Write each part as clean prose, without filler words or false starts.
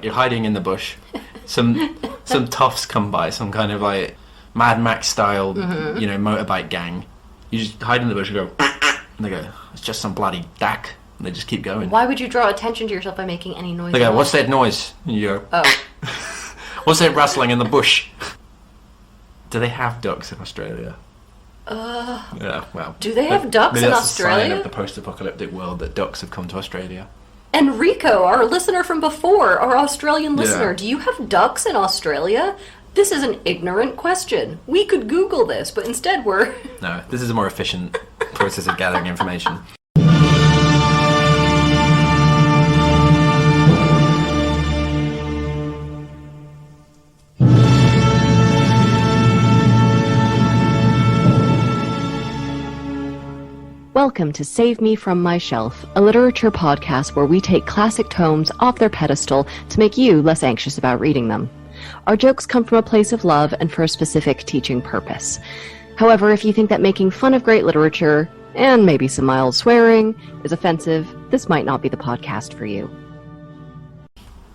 like you're hiding in the bush. Some toughs come by, some kind of like Mad Max style, motorbike gang. You just hide in the bush and go, and they go, it's just some bloody duck. And they just keep going. Why would you draw attention to yourself by making any noise? They go, what's that noise? And you go, oh. What's that rustling in the bush? Do they have ducks in Australia? Yeah, well. Do they have ducks maybe in that's Australia? A sign of the post-apocalyptic world that ducks have come to Australia. Enrico, our listener from before, our Australian listener, do you have ducks in Australia? This is an ignorant question. We could Google this, but instead we're... No, this is a more efficient process of gathering information. Welcome to Save Me From My Shelf, a literature podcast where we take classic tomes off their pedestal to make you less anxious about reading them. Our jokes come from a place of love and for a specific teaching purpose. However, if you think that making fun of great literature, and maybe some mild swearing, is offensive, this might not be the podcast for you.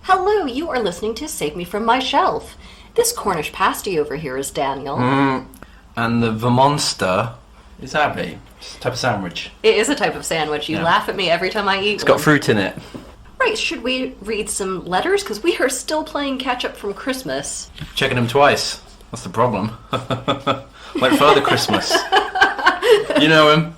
Hello, you are listening to Save Me From My Shelf. This Cornish pasty over here is Daniel. And the Vermonster is Abby. It's a type of sandwich. It is a type of sandwich. You laugh at me every time I eat It's got fruit in it. Right, should we read some letters? Because we are still playing catch-up from Christmas. Checking them twice. That's the problem. Went further Christmas. You know him.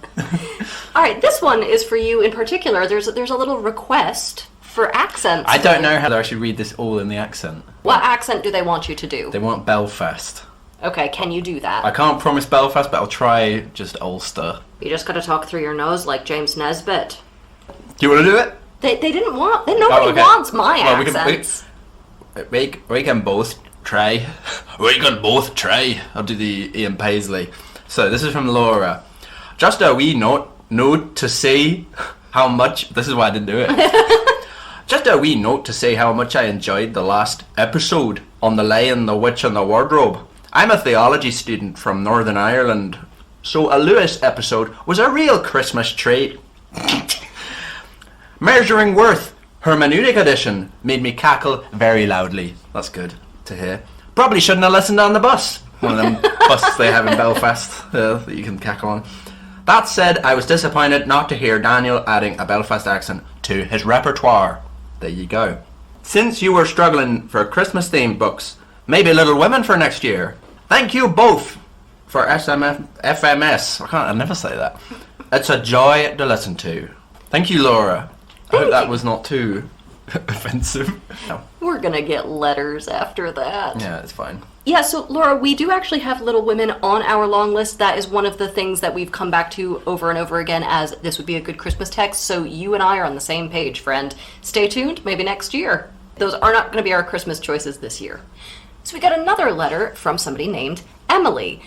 Alright, this one is for you in particular. There's a little request for accents. I don't know how I should read this all in the accent. What accent do they want you to do? They want Belfast. Okay, can you do that? I can't promise Belfast, but I'll try just Ulster. You just gotta talk through your nose like James Nesbitt. Do you want to do it? They didn't want... Nobody wants my accents. We can both try. We can both try. I'll do the Ian Paisley. So, this is from Laura. Just a wee note to say how much... This is why I didn't do it. Just a wee note to say how much I enjoyed the last episode on the Lion, the Witch and the Wardrobe. I'm a theology student from Northern Ireland, so a Lewis episode was a real Christmas treat. Measuring Worth, hermeneutic edition, made me cackle very loudly. That's good to hear. Probably shouldn't have listened on the bus. One of them buses they have in Belfast that you can cackle on. That said, I was disappointed not to hear Daniel adding a Belfast accent to his repertoire. There you go. Since you were struggling for Christmas-themed books, maybe Little Women for next year. Thank you both for FMS. I never say that. It's a joy to listen to. Thank you, Laura. I hope that was not too offensive. No. We're gonna get letters after that. Yeah, it's fine. Yeah, so Laura, we do actually have Little Women on our long list. That is one of the things that we've come back to over and over again as this would be a good Christmas text. So you and I are on the same page, friend. Stay tuned, maybe next year. Those are not going to be our Christmas choices this year. So we got another letter from somebody named Emily.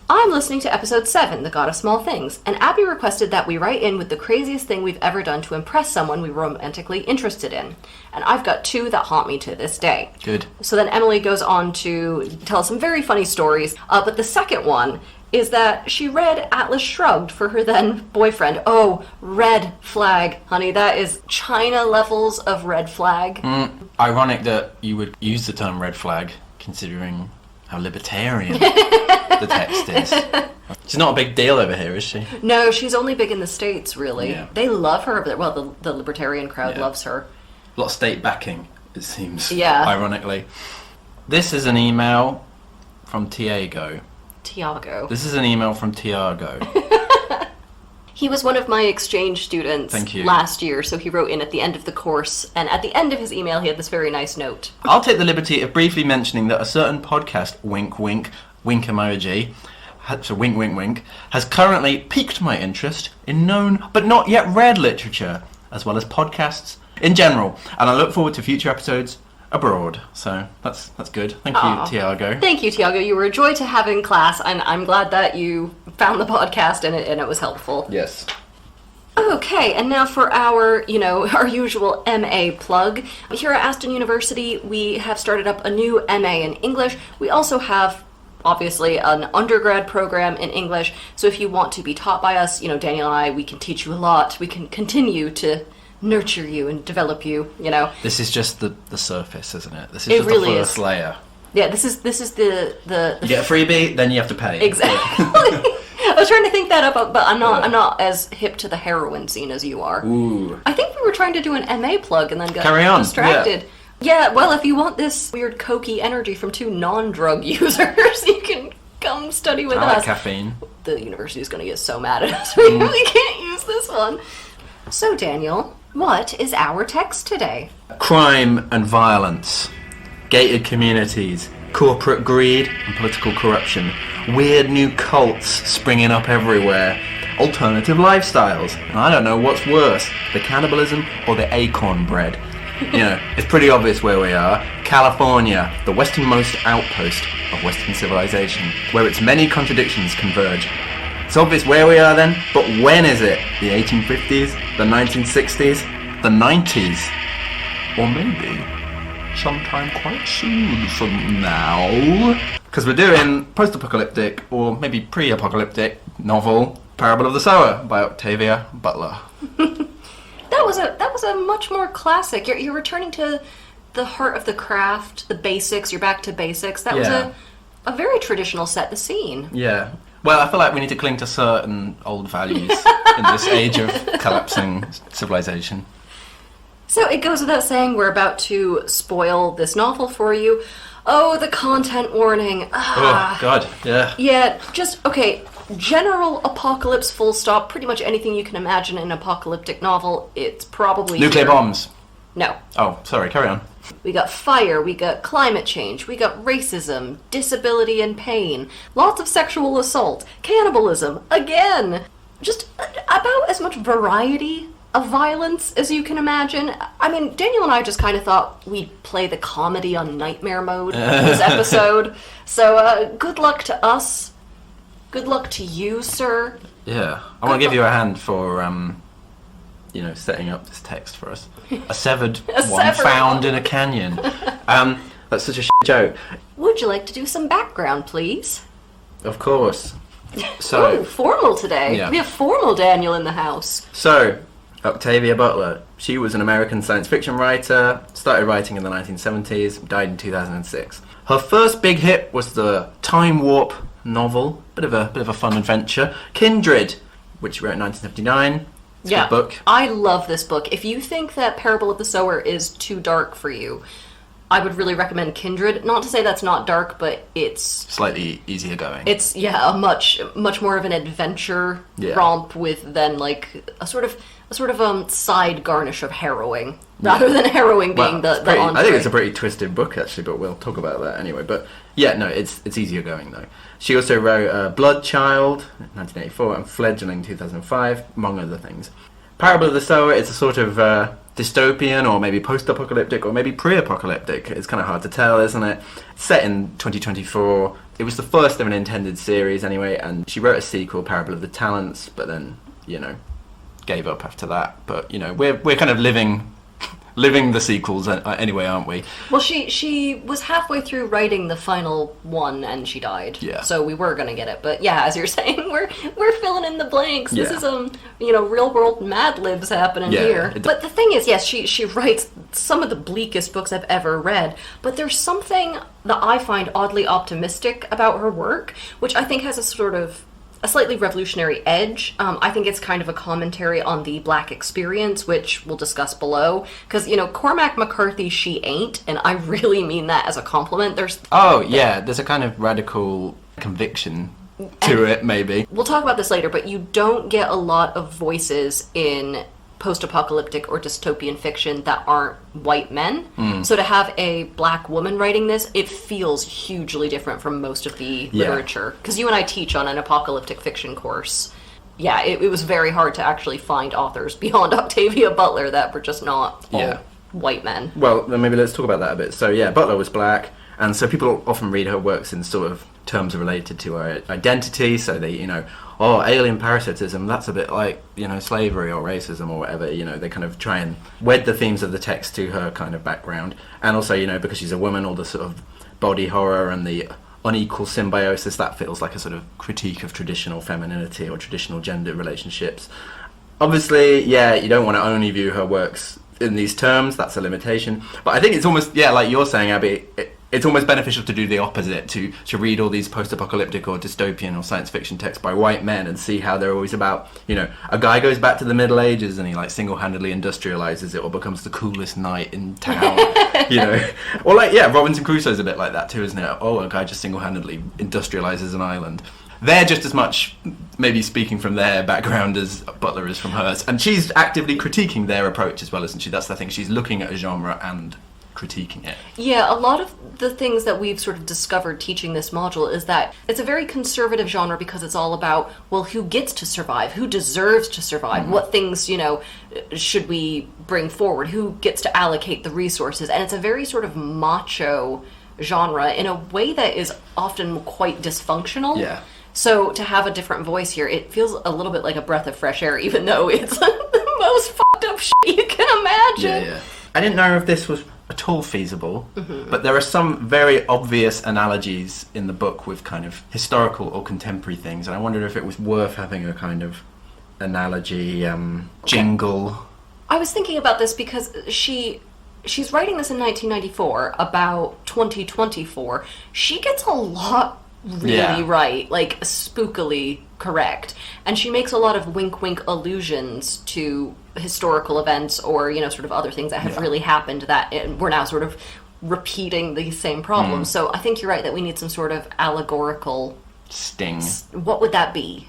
I'm listening to episode 7, The God of Small Things, and Abby requested that we write in with the craziest thing we've ever done to impress someone we were romantically interested in. And I've got 2 that haunt me to this day. Good. So then Emily goes on to tell us some very funny stories, but the second one is that she read Atlas Shrugged for her then boyfriend. Oh, red flag, honey. That is China levels of red flag. Ironic that you would use the term red flag, considering how libertarian the text is. She's not a big deal over here, is she? No, she's only big in the States, really. Yeah. They love her. Well, the libertarian crowd loves her. A lot of state backing, it seems, Yeah. ironically. This is an email from Tiago. This is an email from Tiago. He was one of my exchange students last year, so he wrote in at the end of the course, and at the end of his email he had this very nice note. I'll take the liberty of briefly mentioning that a certain podcast, wink wink, wink emoji, so wink wink wink, has currently piqued my interest in known but not yet read literature, as well as podcasts in general, and I look forward to future episodes abroad. So that's good. Thank you, Tiago. Thank you, Tiago. You were a joy to have in class, and I'm glad that you found the podcast and it was helpful. Yes. Okay, and now for our usual MA plug. Here at Aston University, we have started up a new MA in English. We also have, obviously, an undergrad program in English. So if you want to be taught by us, Daniel and I, we can teach you a lot. We can continue to nurture you and develop you, you know. This is just the surface, isn't it? This is It just really the first is. layer. Yeah, this is the You get a freebie, then you have to pay. exactly. I was trying to think that up, but I'm not as hip to the heroin scene as you are. Ooh. I think we were trying to do an MA plug and then got Carry on, distracted. Yeah, well, if you want this weird cokey energy from two non-drug users, you can come study with I us. like caffeine. The university is going to get so mad at us. We can't use this one. So, Daniel, what is our text today? Crime and violence, gated communities, corporate greed and political corruption, weird new cults springing up everywhere, alternative lifestyles, and I don't know what's worse, the cannibalism or the acorn bread. You know, it's pretty obvious where we are. California, the westernmost outpost of Western civilization, where its many contradictions converge. It's obvious where we are then, but when is it? The 1850s? The 1960s? The 90s? Or maybe sometime quite soon from now? Because we're doing post-apocalyptic, or maybe pre-apocalyptic, novel Parable of the Sower by Octavia Butler. That was a much more classic. You're returning to the heart of the craft, the basics. You're back to basics. That was Yeah. a very traditional set the scene. Yeah. Well, I feel like we need to cling to certain old values in this age of collapsing civilization. So it goes without saying we're about to spoil this novel for you. Oh, the content warning. Oh, God, yeah. Yeah, just, okay, general apocalypse, full stop. Pretty much anything you can imagine in an apocalyptic novel, it's probably Nuclear here. bombs. No. Oh, sorry, carry on. We got fire, we got climate change, we got racism, disability and pain, lots of sexual assault, cannibalism, again! Just about as much variety of violence as you can imagine. I mean, Daniel and I just kind of thought we'd play the comedy on nightmare mode in this episode. So, good luck to us. Good luck to you, sir. Yeah. I want to give you a hand for, setting up this text for us. A severed one severed found one. in a canyon. That's such a joke. Would you like to do some background, please? Of course. Ooh, So, formal today. Yeah. We have formal Daniel in the house. Octavia Butler. She was an American science fiction writer, started writing in the 1970s, died in 2006. Her first big hit was the time warp novel, bit of a fun adventure, Kindred, which she wrote in 1979. It's a good book. I love this book. If you think that Parable of the Sower is too dark for you, I would really recommend Kindred. Not to say that's not dark, but it's Slightly easier going. it's a much more of an adventure Yeah. romp with than like a sort of side garnish of harrowing rather than harrowing being Well, the entree. I think it's a pretty twisted book actually, but we'll talk about that anyway. But yeah, no, it's easier going though. She also wrote Blood Child in 1984 and Fledgling 2005, among other things. Parable of the Sower, it's a sort of dystopian or maybe post-apocalyptic or maybe pre-apocalyptic. It's kind of hard to tell, isn't it? It's set in 2024. It was the first of an intended series anyway, and she wrote a sequel, Parable of the Talents, but then, gave up after that. But, we're kind of living the sequels anyway, aren't we? Well, she was halfway through writing the final one and she died. Yeah. So we were gonna get it, but yeah, as you're saying, we're filling in the blanks. This Yeah. is real world Mad Libs happening Yeah, here. it- But the thing is, yes, she writes some of the bleakest books I've ever read. But there's something that I find oddly optimistic about her work, which I think has a slightly revolutionary edge. I think it's kind of a commentary on the Black experience, which we'll discuss below. Because, Cormac McCarthy, she ain't, and I really mean that as a compliment. There's There's a kind of radical conviction to it, maybe. We'll talk about this later, but you don't get a lot of voices in post-apocalyptic or dystopian fiction that aren't white men. So to have a black woman writing this, it feels hugely different from most of the literature. Because you and I teach on an apocalyptic fiction course. Yeah, it was very hard to actually find authors beyond Octavia Butler that were just not all white men. Well, then maybe let's talk about that a bit. So yeah, Butler was black, and so people often read her works in sort of terms related to her identity. So they, alien parasitism, that's a bit like, slavery or racism or whatever. They kind of try and wed the themes of the text to her kind of background. And also, because she's a woman, all the sort of body horror and the unequal symbiosis, that feels like a sort of critique of traditional femininity or traditional gender relationships. Obviously, yeah, you don't want to only view her works in these terms. That's a limitation. But I think it's almost, yeah, like you're saying, Abby, it's almost beneficial to do the opposite, to read all these post-apocalyptic or dystopian or science fiction texts by white men and see how they're always about, you know, a guy goes back to the Middle Ages and he like single-handedly industrializes it or becomes the coolest knight in town, you know. Or like, yeah, Robinson Crusoe's a bit like that too, isn't it? Oh, a guy just single-handedly industrializes an island. They're just as much maybe speaking from their background as Butler is from hers. And she's actively critiquing their approach as well, isn't she? That's the thing. She's looking at a genre and critiquing it. Yeah, a lot of the things that we've sort of discovered teaching this module is that it's a very conservative genre because it's all about, well, who gets to survive? Who deserves to survive? What things, you know, should we bring forward? Who gets to allocate the resources? And it's a very sort of macho genre in a way that is often quite dysfunctional. Yeah. So to have a different voice here, it feels a little bit like a breath of fresh air, even though it's the most fucked up shit you can imagine. Yeah. I didn't know if this was at all feasible, but there are some very obvious analogies in the book with kind of historical or contemporary things, and I wondered if it was worth having a kind of analogy jingle. I was thinking about this because she's writing this in 1994 about 2024. She gets a lot really right, like spookily correct, and she makes a lot of wink allusions to historical events or, you know, sort of other things that have really happened that we're now sort of repeating the same problems. So I think you're right that we need some sort of allegorical sting. What would that be?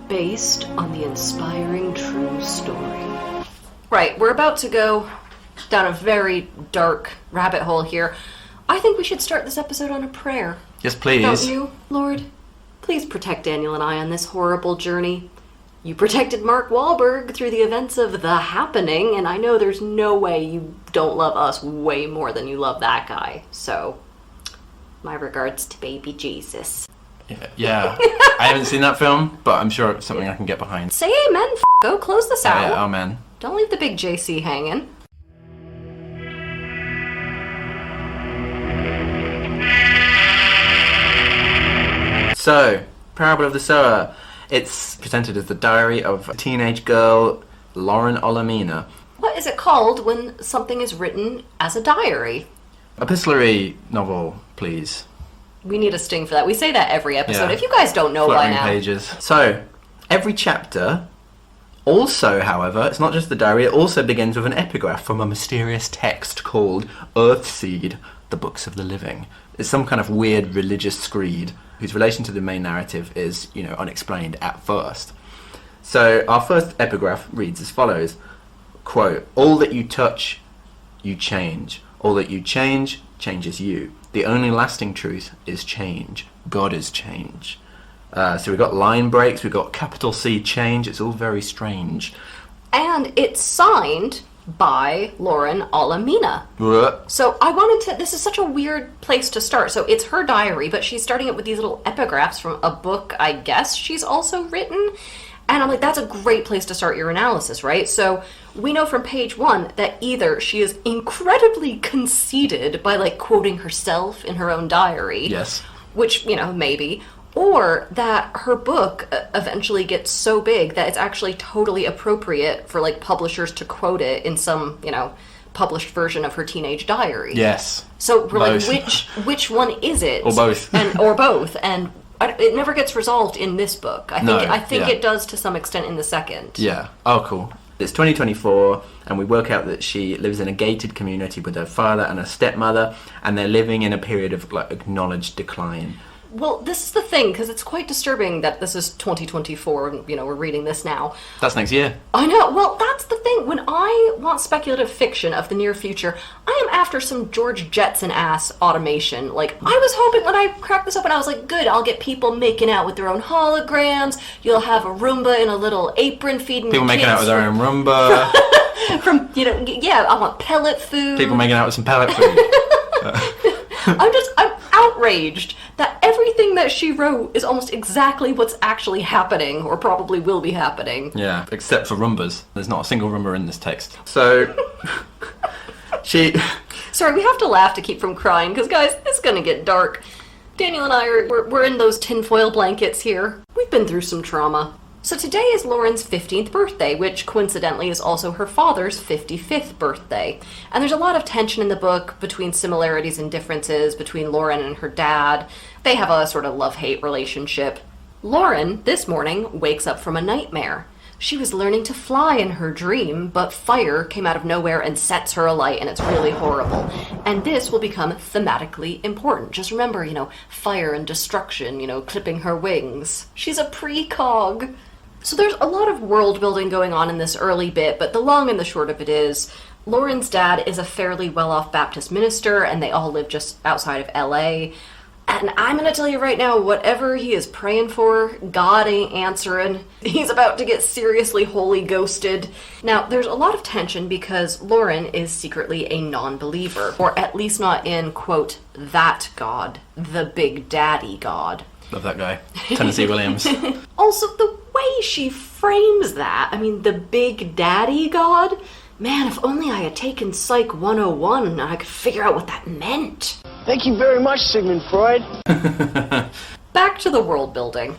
Based on the inspiring true story. Right, we're about to go down a very dark rabbit hole here. I think we should start this episode on a prayer. Yes, please. Don't you, Lord? Please protect Daniel and I on this horrible journey. You protected Mark Wahlberg through the events of The Happening, and I know there's no way you don't love us way more than you love that guy. So, my regards to baby Jesus. Yeah. I haven't seen that film, but I'm sure it's something I can get behind. Say amen, go close this out. Yeah, amen. Don't leave the big JC hanging. So, Parable of the Sower. It's presented as the diary of a teenage girl, Lauren Olamina. What is it called when something is written as a diary? Epistolary novel, please. We need a sting for that. We say that every episode. Yeah. If you guys don't know by Fluttering now. pages. So, every chapter also, however, it's not just the diary, it also begins with an epigraph from a mysterious text called Earthseed, the Books of the Living. It's some kind of weird religious screed whose relation to the main narrative is, you know, unexplained at first. So our first epigraph reads as follows, quote, "All that you touch, you change. All that you change, changes you. The only lasting truth is change. God is change." So we've got line breaks, we've got capital C change, it's all very strange. And it's signed by Lauren Olamina. What? So I wanted to, this is such a weird place to start. So it's her diary, but she's starting it with these little epigraphs from a book, I guess she's also written. And I'm like, that's a great place to start your analysis, right? So we know from page 1 that either she is incredibly conceited by, like, quoting herself in her own diary. Yes. Which, you know, maybe. Or that her book eventually gets so big that it's actually totally appropriate for, like, publishers to quote it in some, you know, published version of her teenage diary. Yes. So we're Both. like, which one is it? Or both. Or both. And it never gets resolved in this book. I think yeah. it does to some extent in the second. Yeah. Oh, cool. It's 2024, and we work out that she lives in a gated community with her father and her stepmother, and they're living in a period of, like, acknowledged decline. Well, this is the thing, because it's quite disturbing that this is 2024, and, you know, we're reading this now. That's next year. I know. Well, that's the thing. When I want speculative fiction of the near future, I am after some George Jetson-ass automation. Like, I was hoping when I cracked this open, I was like, good, I'll get people making out with their own holograms. You'll have a Roomba in a little apron feeding People making kids out with their own Roomba. From, you know, yeah, I want pellet food. People making out with some pellet food. I'm outraged that everything that she wrote is almost exactly what's actually happening, or probably will be happening. Yeah, except for Roombas. There's not a single Roomba in this text. So, she... Sorry, we have to laugh to keep from crying, because, guys, it's gonna get dark. Daniel and I we're in those tinfoil blankets here. We've been through some trauma. So today is Lauren's 15th birthday, which coincidentally is also her father's 55th birthday. And there's a lot of tension in the book between similarities and differences between Lauren and her dad. They have a sort of love-hate relationship. Lauren, this morning, wakes up from a nightmare. She was learning to fly in her dream, but fire came out of nowhere and sets her alight, and it's really horrible. And this will become thematically important. Just remember, fire and destruction, clipping her wings. She's a precog. So there's a lot of world building going on in this early bit, but the long and the short of it is, Lauren's dad is a fairly well-off Baptist minister, and they all live just outside of LA. And I'm going to tell you right now, whatever he is praying for, God ain't answering. He's about to get seriously holy ghosted. Now, there's a lot of tension because Lauren is secretly a non-believer, or at least not in, quote, that God, the Big Daddy God. Love that guy. Tennessee Williams. Also, the way she frames that, the Big Daddy God, man, if only I had taken Psych 101 and I could figure out what that meant. Thank you very much, Sigmund Freud. Back to the world building.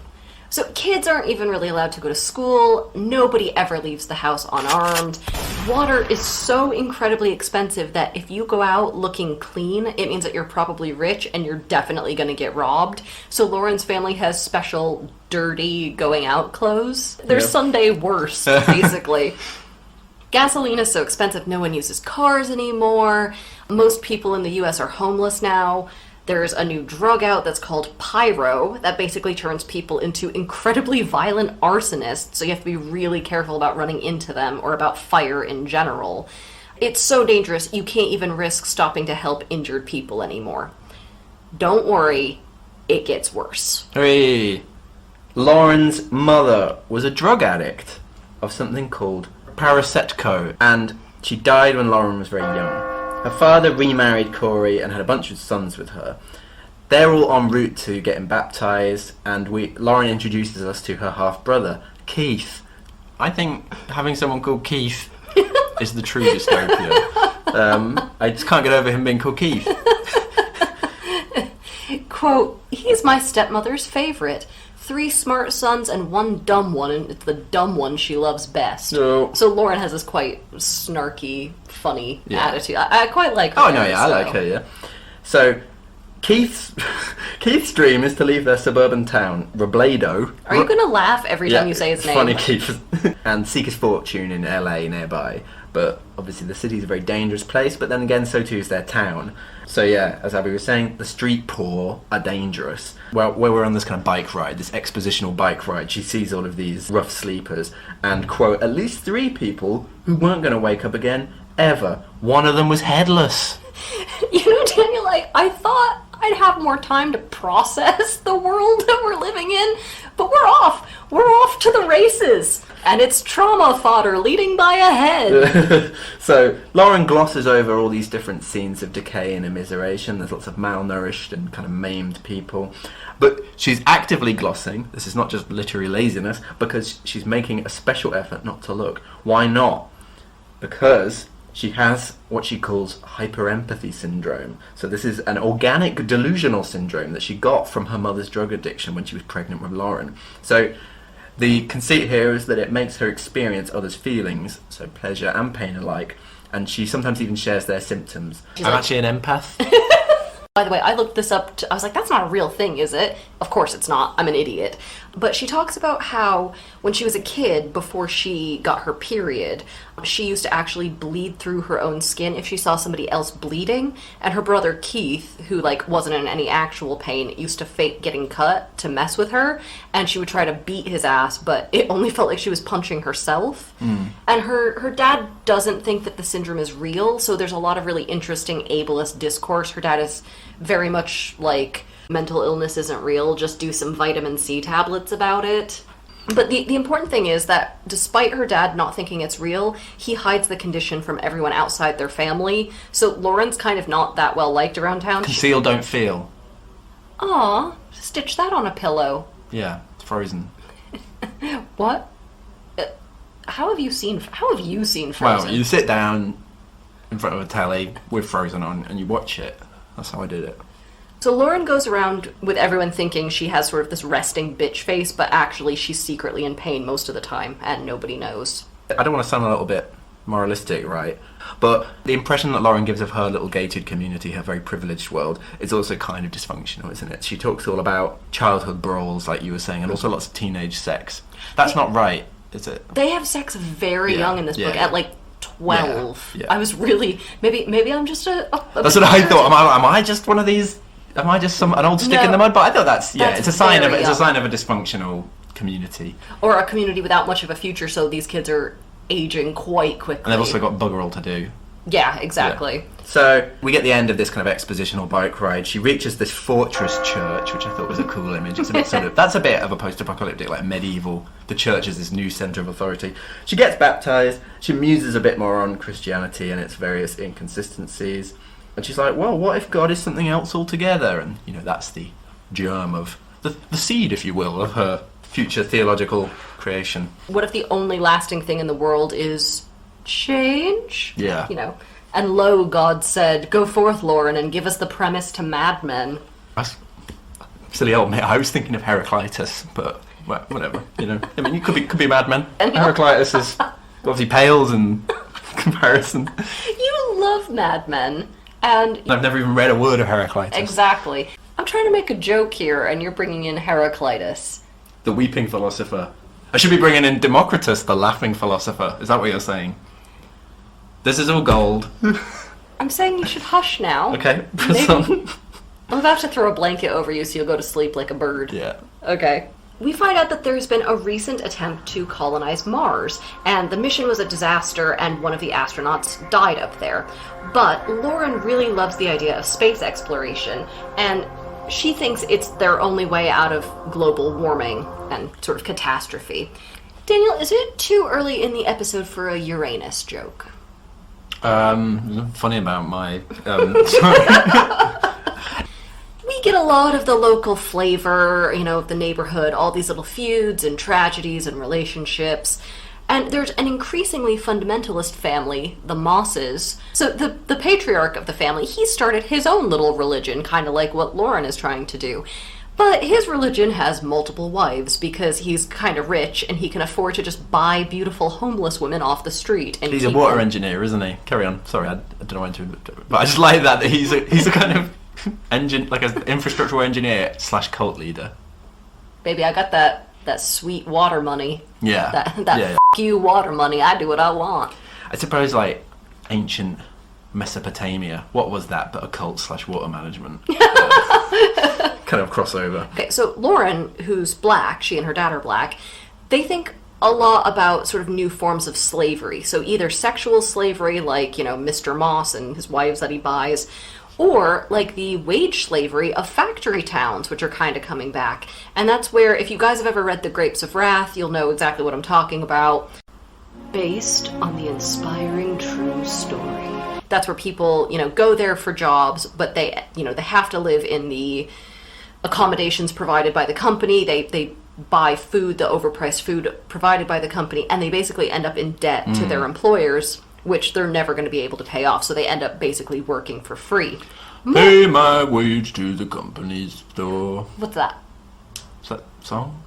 So kids aren't even really allowed to go to school. Nobody ever leaves the house unarmed. Water is so incredibly expensive that if you go out looking clean, it means that you're probably rich and you're definitely going to get robbed. So Lauren's family has special dirty going out clothes. They're Sunday worst, basically. Gasoline is so expensive, no one uses cars anymore. Most people in the US are homeless now. There's a new drug out that's called pyro that basically turns people into incredibly violent arsonists, so you have to be really careful about running into them or about fire in general. It's so dangerous you can't even risk stopping to help injured people anymore. Don't worry, it gets worse. Hey, Lauren's mother was a drug addict of something called Paracetamol, and she died when Lauren was very young. Her father remarried Corey and had a bunch of sons with her. They're all en route to getting baptised, and Lauren introduces us to her half-brother, Keith. I think having someone called Keith is the true dystopia. I just can't get over him being called Keith. Quote, he's my stepmother's favourite. 3 smart sons and 1 dumb one, and it's the dumb one she loves best. No. So Lauren has this quite snarky, funny attitude. I quite like her. Oh, no, yeah, I like her, yeah. So, Keith's dream is to leave their suburban town, Robledo. Are you going to laugh every time you say his name? Funny Keith. And seek his fortune in LA nearby. But obviously the city's a very dangerous place, but then again, so too is their town. So yeah, as Abby was saying, the street poor are dangerous. Well, where we're on this kind of bike ride, this expositional bike ride, she sees all of these rough sleepers and, quote, at least 3 people who weren't going to wake up again, ever. One of them was headless. Daniel, I thought I'd have more time to process the world that we're living in, but we're off. We're off to the races. And it's trauma fodder leading by a head. So Lauren glosses over all these different scenes of decay and immiseration. There's lots of malnourished and kind of maimed people. But she's actively glossing. This is not just literary laziness, because she's making a special effort not to look. Why not? Because she has what she calls hyperempathy syndrome. So this is an organic delusional syndrome that she got from her mother's drug addiction when she was pregnant with Lauren. So the conceit here is that it makes her experience others' feelings, so pleasure and pain alike, and she sometimes even shares their symptoms. I'm actually an empath. By the way, I looked this up. I was like, that's not a real thing, is it? Of course it's not. I'm an idiot. But she talks about how when she was a kid, before she got her period, she used to actually bleed through her own skin if she saw somebody else bleeding. And her brother Keith, who wasn't in any actual pain, used to fake getting cut to mess with her. And she would try to beat his ass, but it only felt like she was punching herself. And her dad doesn't think that the syndrome is real, so there's a lot of really interesting ableist discourse. Her dad is very much like, mental illness isn't real, just do some vitamin C tablets about it. But the important thing is that despite her dad not thinking it's real, he hides the condition from everyone outside their family. So Lauren's kind of not that well liked around town. Conceal, don't feel. Aw, stitch that on a pillow. Yeah, it's Frozen. What? How have you seen Frozen? Well, you sit down in front of a telly with Frozen on and you watch it. That's how I did it. So Lauren goes around with everyone thinking she has sort of this resting bitch face, but actually she's secretly in pain most of the time, and nobody knows. I don't want to sound a little bit moralistic, right? But the impression that Lauren gives of her little gated community, her very privileged world, is also kind of dysfunctional, isn't it? She talks all about childhood brawls, like you were saying, and also lots of teenage sex. That's not right, is it? They have sex very young in this book, at like 12. Yeah. I was really... Maybe I'm just a that's what I thought. Am I just one of these... Am I just an old stick in the mud? But I thought that's it's a sign of it's a sign of a dysfunctional community. Or a community without much of a future, so these kids are aging quite quickly. And they've also got bugger all to do. Yeah, exactly. Yeah. So we get the end of this kind of expositional bike ride. She reaches this fortress church, which I thought was a cool image. It's a bit that's a bit of a post-apocalyptic, like medieval. The church is this new centre of authority. She gets baptised. She muses a bit more on Christianity and its various inconsistencies. And she's like, well, what if God is something else altogether? And, that's the germ of, the seed, if you will, of her future theological creation. What if the only lasting thing in the world is change? Yeah. And lo, God said, go forth, Lauren, and give us the premise to madmen. That's silly old mate. I was thinking of Heraclitus, but whatever. You could be madmen. Heraclitus is obviously pales in comparison. You love Mad Men. And I've never even read a word of Heraclitus. Exactly. I'm trying to make a joke here, and you're bringing in Heraclitus. The weeping philosopher. I should be bringing in Democritus, the laughing philosopher. Is that what you're saying? This is all gold. I'm saying you should hush now. Okay. I'm about to throw a blanket over you so you'll go to sleep like a bird. Yeah. Okay. We find out that there's been a recent attempt to colonize Mars, and the mission was a disaster, and one of the astronauts died up there. But Lauren really loves the idea of space exploration, and she thinks it's their only way out of global warming and sort of catastrophe. Daniel, is it too early in the episode for a Uranus joke? Funny about my... sorry. We get a lot of the local flavor, of the neighborhood, all these little feuds and tragedies and relationships. And there's an increasingly fundamentalist family, the Mosses. So the patriarch of the family, he started his own little religion, kind of like what Lauren is trying to do. But his religion has multiple wives because he's kind of rich and he can afford to just buy beautiful homeless women off the street. And he's a water engineer, isn't he? Carry on. Sorry, I don't know when to... But I just like that he's a kind of... like an infrastructural engineer / cult leader. Baby, I got that sweet water money. Yeah. That you water money. I do what I want. I suppose like ancient Mesopotamia. What was that but a cult / water management? Kind of crossover. Okay, so Lauren, who's black, she and her dad are black, they think a lot about sort of new forms of slavery. So either sexual slavery, like, Mr. Moss and his wives that he buys, or like the wage slavery of factory towns, which are kind of coming back. And that's where, if you guys have ever read The Grapes of Wrath, you'll know exactly what I'm talking about. Based on the inspiring true story. That's where people, go there for jobs, but they have to live in the accommodations provided by the company. They buy food, the overpriced food provided by the company, and they basically end up in debt to their employers, which they're never going to be able to pay off, so they end up basically working for free. Pay my wage to the company's store. What's that? Is that a song?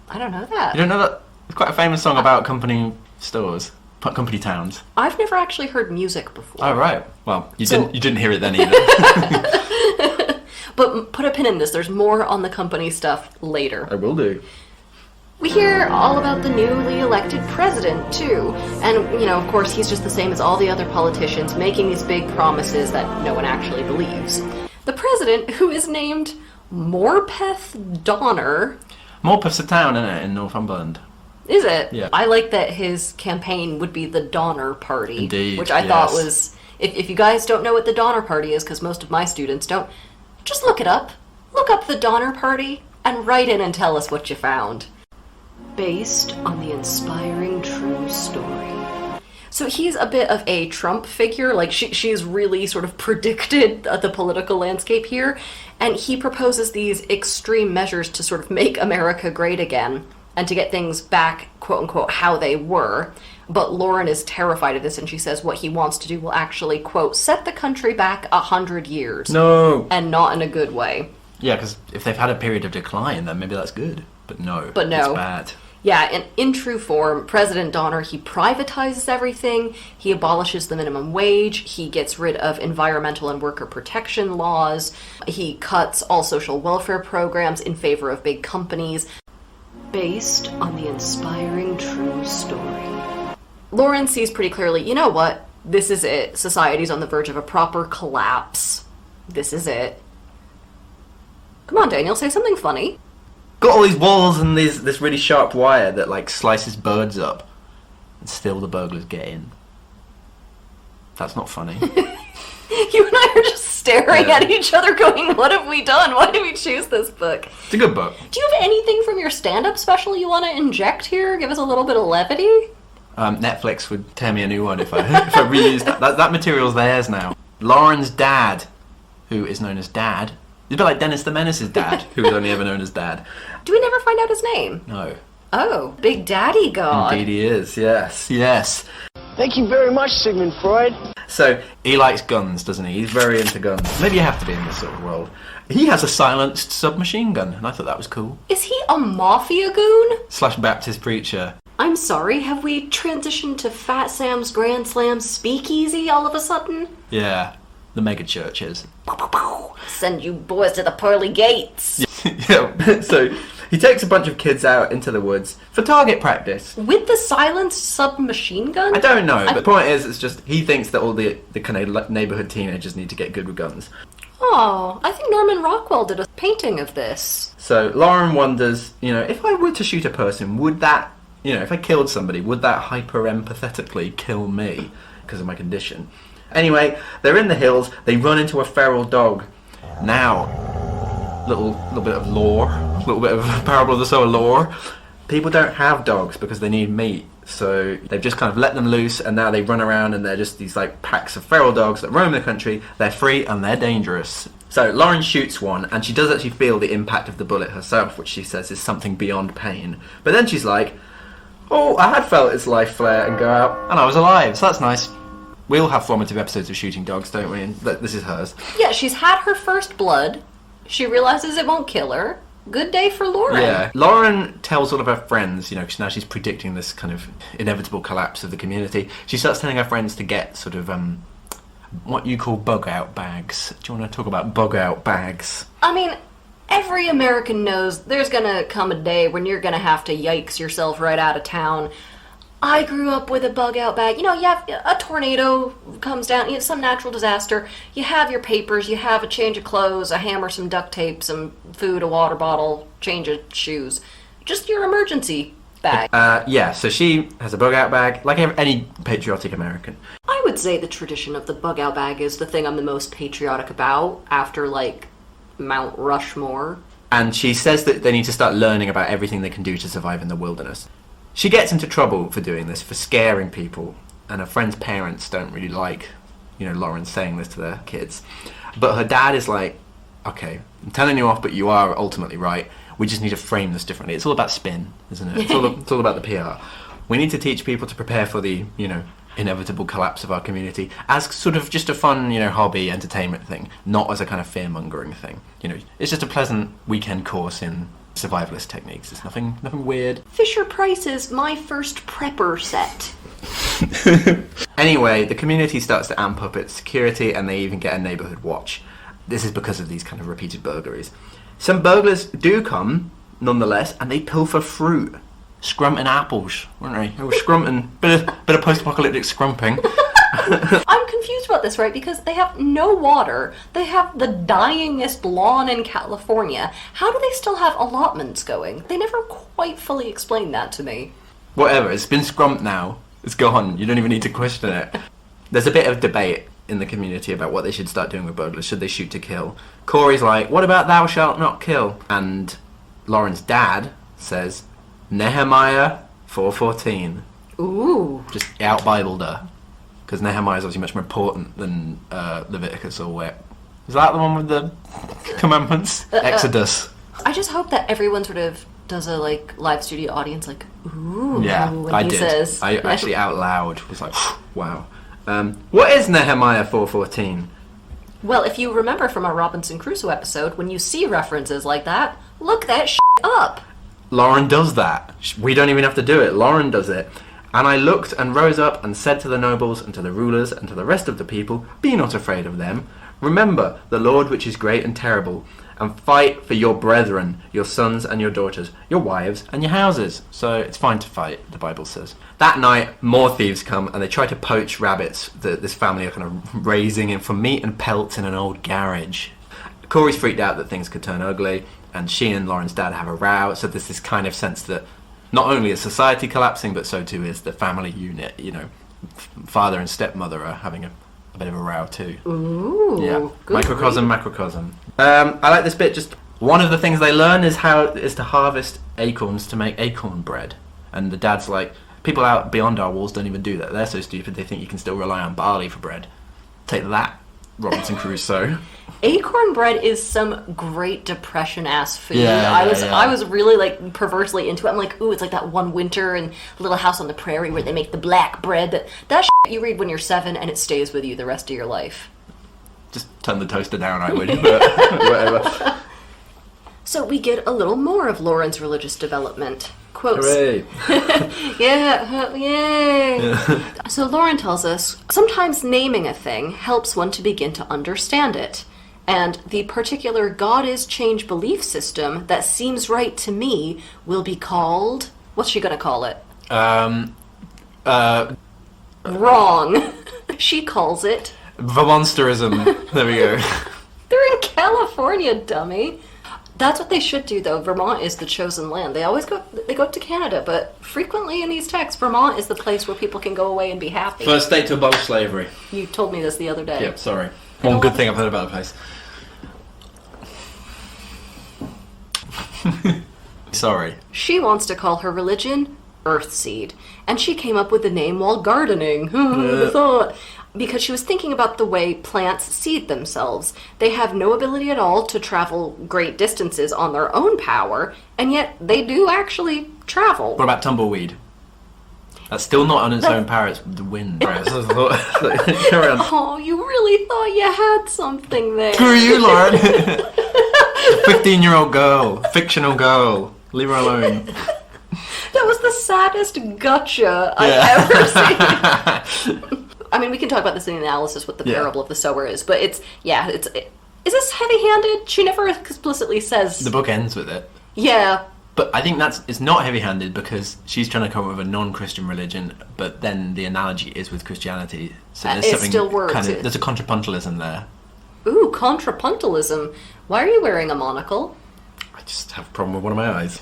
I don't know that. You don't know that? It's quite a famous song about company stores, company towns. I've never actually heard music before. Oh, right. Well, you didn't hear it then either. But put a pin in this. There's more on the company stuff later. I will do. We hear all about the newly elected president, too. And, of course, he's just the same as all the other politicians, making these big promises that no one actually believes. The president, who is named Morpeth Donner... Morpeth's a town, isn't it, in Northumberland? Is it? Yeah. I like that his campaign would be the Donner Party. Indeed, which I thought was... If you guys don't know what the Donner Party is, because most of my students don't, just look it up. Look up the Donner Party and write in and tell us what you found. Based on the inspiring true story. So he's a bit of a Trump figure, like she's really sort of predicted the political landscape here, and he proposes these extreme measures to sort of make America great again, and to get things back, quote-unquote, how they were. But Lauren is terrified of this, and she says what he wants to do will actually, quote, set the country back 100 years. No! And not in a good way. Yeah, because if they've had a period of decline, then maybe that's good. But no. It's bad. Yeah, and in true form, President Donner, he privatizes everything, he abolishes the minimum wage, he gets rid of environmental and worker protection laws, he cuts all social welfare programs in favor of big companies, based on the inspiring true story. Lauren sees pretty clearly, you know what? This is it. Society's on the verge of a proper collapse. This is it. Come on, Daniel, say something funny. Got all these walls and this really sharp wire that, like, slices birds up. And still the burglars get in. That's not funny. You and I are just staring at each other going, what have we done? Why did we choose this book? It's a good book. Do you have anything from your stand-up special you want to inject here? Give us a little bit of levity? Netflix would tear me a new one if I reused that. That material's theirs now. Lauren's dad, who is known as Dad. It's a bit like Dennis the Menace's dad, who was only ever known as Dad. Do we never find out his name? No. Oh, Big Daddy God. Indeed he is, yes. Thank you very much, Sigmund Freud. So, he likes guns, doesn't he? He's very into guns. Maybe you have to be in this sort of world. He has a silenced submachine gun, and I thought that was cool. Is he a mafia goon? / Baptist preacher. I'm sorry, have we transitioned to Fat Sam's Grand Slam Speakeasy all of a sudden? Yeah, the mega churches. Send you boys to the pearly gates. Yeah, so he takes a bunch of kids out into the woods for target practice. With the silenced submachine gun? I don't know, but the point is, it's just, he thinks that all the kind of neighbourhood teenagers need to get good with guns. Oh, I think Norman Rockwell did a painting of this. So Lauren wonders, if I were to shoot a person, would that, if I killed somebody, would that hyper-empathetically kill me because of my condition? Anyway, they're in the hills, they run into a feral dog. Now, little bit of lore, a little bit of Parable of the Sower lore. People don't have dogs because they need meat, so they've just kind of let them loose, and now they run around and they're just these like packs of feral dogs that roam the country. They're free and they're dangerous. So Lauren shoots one, and she does actually feel the impact of the bullet herself, which she says is something beyond pain. But then she's like, oh, I had felt its life flare and go out, and I was alive, so that's nice. We all have formative episodes of shooting dogs, don't we? And this is hers. Yeah, she's had her first blood. She realizes it won't kill her. Good day for Lauren. Yeah. Lauren tells all of her friends, because now she's predicting this kind of inevitable collapse of the community. She starts telling her friends to get sort of what you call bug-out bags. Do you want to talk about bug-out bags? I mean, every American knows there's going to come a day when you're going to have to yikes yourself right out of town. I grew up with a bug-out bag. You have a tornado comes down, some natural disaster. You have your papers, you have a change of clothes, a hammer, some duct tape, some food, a water bottle, change of shoes. Just your emergency bag. Yeah, so she has a bug-out bag, like any patriotic American. I would say the tradition of the bug-out bag is the thing I'm the most patriotic about after, Mount Rushmore. And she says that they need to start learning about everything they can do to survive in the wilderness. She gets into trouble for doing this, for scaring people, and her friend's parents don't really like, Lauren saying this to their kids. But her dad is like, okay, I'm telling you off, but you are ultimately right. We just need to frame this differently. It's all about spin, isn't it? It's all about the PR. We need to teach people to prepare for the, inevitable collapse of our community as sort of just a fun, hobby, entertainment thing, not as a kind of fear-mongering thing. It's just a pleasant weekend course in survivalist techniques. It's nothing weird. Fisher Price's My First Prepper set. Anyway, the community starts to amp up its security, and they even get a neighbourhood watch. This is because of these kind of repeated burglaries. Some burglars do come, nonetheless, and they pilfer fruit. Scrumping apples, weren't they? They were scrumping, bit of post-apocalyptic scrumping. I'm confused about this, right? Because they have no water. They have the dyingest lawn in California. How do they still have allotments going? They never quite fully explained that to me. Whatever, it's been scrumped now. It's gone. You don't even need to question it. There's a bit of debate in the community about what they should start doing with burglars. Should they shoot to kill? Corey's like, what about thou shalt not kill? And Lauren's dad says, Nehemiah 4:14. Ooh. Just out-Bibled her. Because Nehemiah is obviously much more important than Leviticus or where. Is that the one with the commandments? Exodus. I just hope that everyone sort of does a live studio audience Ooh, Yeah, when I he did. says- I actually out loud was like, wow. What is Nehemiah 4:14? Well, if you remember from our Robinson Crusoe episode, when you see references like that, look that up. Lauren does that. We don't even have to do it. Lauren does it. And I looked and rose up and said to the nobles and to the rulers and to the rest of the people, be not afraid of them. Remember the Lord which is great and terrible, and fight for your brethren, your sons and your daughters, your wives and your houses. So it's fine to fight, the Bible says. That night, more thieves come and they try to poach rabbits that this family are kind of raising in for meat and pelts in an old garage. Corey's freaked out that things could turn ugly, and she and Lauren's dad have a row, so there's this kind of sense that not only is society collapsing, but so too is the family unit. You know, father and stepmother are having a bit of a row too. Ooh, Yeah, good microcosm, read. macrocosm. I like this bit. Just one of the things they learn is to harvest acorns to make acorn bread. And the dad's like, people out beyond our walls don't even do that. They're so stupid. They think you can still rely on barley for bread. Take that, Robinson Crusoe. Acorn bread is some Great Depression ass food. Yeah, I was really like perversely into it. I'm like, ooh, it's like that one winter in Little House on the Prairie where they make the black bread. That shit you read when you're 7 and it stays with you the rest of your life. Just turn the toaster down, I would, but whatever. So we get a little more of Lauren's religious development. Quotes. Hooray. Yeah, yay! So Lauren tells us, sometimes naming a thing helps one to begin to understand it. And the particular God is change belief system that seems right to me will be called... What's she gonna call it? Wrong. She calls it... Vermonsterism. There we go. They're in California, dummy. That's what they should do, though. Vermont is the chosen land. They go to Canada, but frequently in these texts, Vermont is the place where people can go away and be happy. First state to abolish slavery. You told me this the other day. Yep, sorry. One good thing I've heard about the place. Sorry. She wants to call her religion Earthseed, and she came up with the name while gardening. Who would have thought? Because she was thinking about the way plants seed themselves. They have no ability at all to travel great distances on their own power, and yet they do actually travel. What about tumbleweed? That's still not on its own power, it's the wind. Right, so carry on. Oh, you really thought you had something there. Who are you, Lauren? 15-year-old girl. Fictional girl. Leave her alone. That was the saddest gotcha I've ever seen. I mean, we can talk about this in the analysis what the parable of the sower is, but is this heavy-handed? She never explicitly says... The book ends with it. Yeah. But I think it's not heavy-handed because she's trying to come up with a non-Christian religion, but then the analogy is with Christianity. So there's It something still works. there's a contrapuntalism there. Ooh, contrapuntalism. Why are you wearing a monocle? I just have a problem with one of my eyes.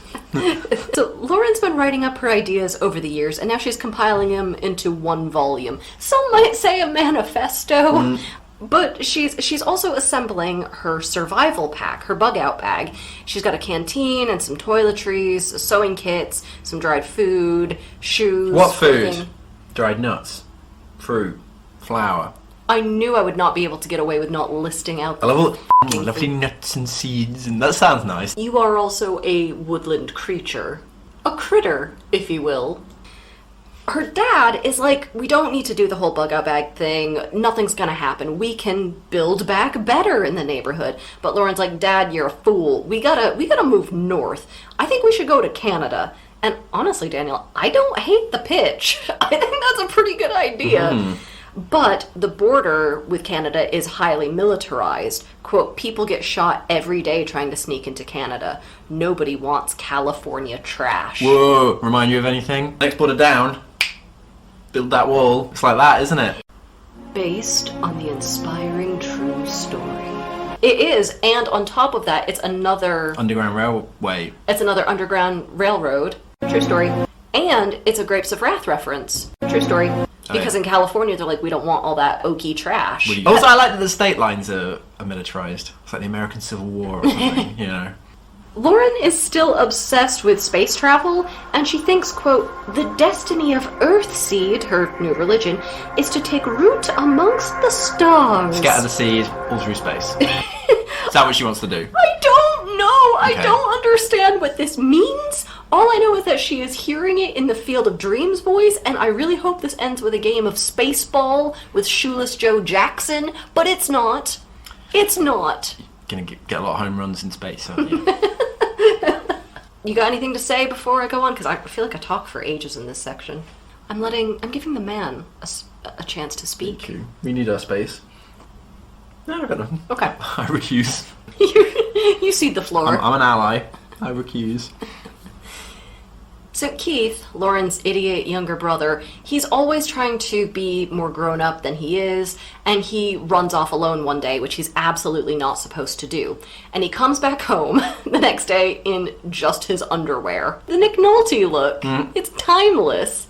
So Lauren's been writing up her ideas over the years, and now she's compiling them into one volume. Some might say a manifesto. But she's also assembling her survival pack, her bug out bag. She's got a canteen and some toiletries, sewing kits, some dried food, shoes. What food? clothing. Dried nuts, fruit, flour. I knew I would not be able to get away with not listing out I love all the f***ing lovely thing. nuts and seeds, and that sounds nice. You are also a woodland creature. A critter, if you will. Her dad is like, we don't need to do the whole bug out bag thing. Nothing's gonna happen. We can build back better in the neighborhood. But Lauren's like, Dad, you're a fool. We gotta move north. I think we should go to Canada. And honestly, Daniel, I don't hate the pitch. I think that's a pretty good idea. But the border with Canada is highly militarized. Quote, people get shot every day trying to sneak into Canada. Nobody wants California trash. Whoa, remind you of anything? Next border down. Build that wall. It's like that, isn't it? Based on the inspiring true story. It is, and on top of that, it's another Underground railway. underground railroad. True story. And it's a Grapes of Wrath reference. True story. Because in California, they're like, we don't want all that oaky trash. Also, I like that the state lines are militarized. It's like the American Civil War or something, you know. Lauren is still obsessed with space travel, and she thinks, quote, the destiny of Earthseed, her new religion, is to take root amongst the stars. Scatter the seed all through space. Is that what she wants to do? I don't know. Okay. I don't understand what this means. All I know is that she is hearing it in the Field of Dreams voice, and I really hope this ends with a game of Spaceball with Shoeless Joe Jackson, but it's not. It's not. Gonna get a lot of home runs in space, aren't you? You got anything to say before I go on? Because I feel like I talk for ages in this section. I'm giving the man a chance to speak. Thank you. We need our space. No, I've got nothing. Okay. I recuse. You cede the floor. I'm an ally. I recuse. So Keith, Lauren's idiot younger brother, he's always trying to be more grown up than he is, and he runs off alone one day, which he's absolutely not supposed to do. And he comes back home the next day in just his underwear. The Nick Nolte look. It's timeless.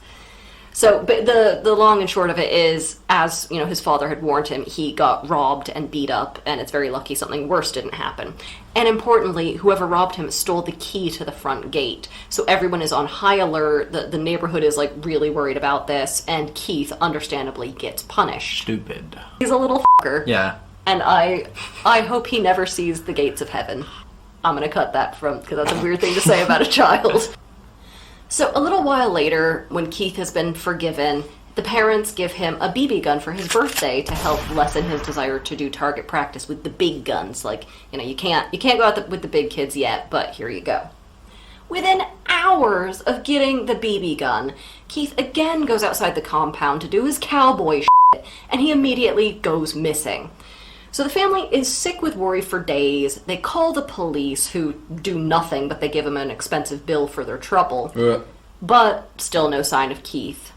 So, but the long and short of it is, as his father had warned him, he got robbed and beat up, and it's very lucky something worse didn't happen. And importantly, whoever robbed him stole the key to the front gate. So everyone is on high alert. The neighborhood is really worried about this, and Keith understandably gets punished. Stupid. He's a little fucker. Yeah. And I hope he never sees the gates of heaven. I'm gonna cut that because that's a weird thing to say about a child. So a little while later, when Keith has been forgiven, the parents give him a BB gun for his birthday to help lessen his desire to do target practice with the big guns. You can't go out with the big kids yet, but here you go. Within hours of getting the BB gun, Keith again goes outside the compound to do his cowboy shit, and he immediately goes missing. So the family is sick with worry for days. They call the police, who do nothing, but they give him an expensive bill for their trouble. But still no sign of Keith.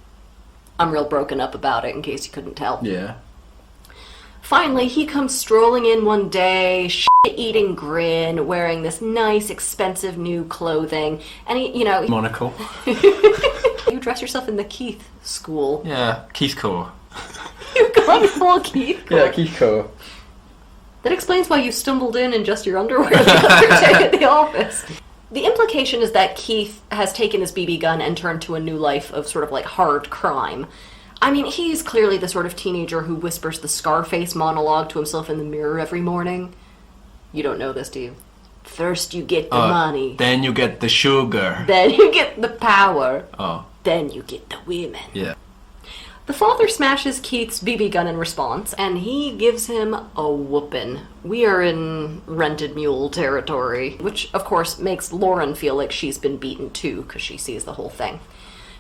I'm real broken up about it, in case you couldn't tell. Yeah. Finally, he comes strolling in one day, shit-eating grin, wearing this nice, expensive new clothing, and he. Monocle. You dress yourself in the Keith school. Yeah, Keith Core. You've gone full Keith Core. Yeah, Keith Core. That explains why you stumbled in just your underwear the other day at the office. The implication is that Keith has taken his BB gun and turned to a new life of sort of hard crime. I mean, he's clearly the sort of teenager who whispers the Scarface monologue to himself in the mirror every morning. You don't know this, do you? First you get the money. Then you get the sugar. Then you get the power. Oh. Then you get the women. Yeah. The father smashes Keith's BB gun in response, and he gives him a whoopin'. We are in rented mule territory, which, of course, makes Lauren feel like she's been beaten too, because she sees the whole thing.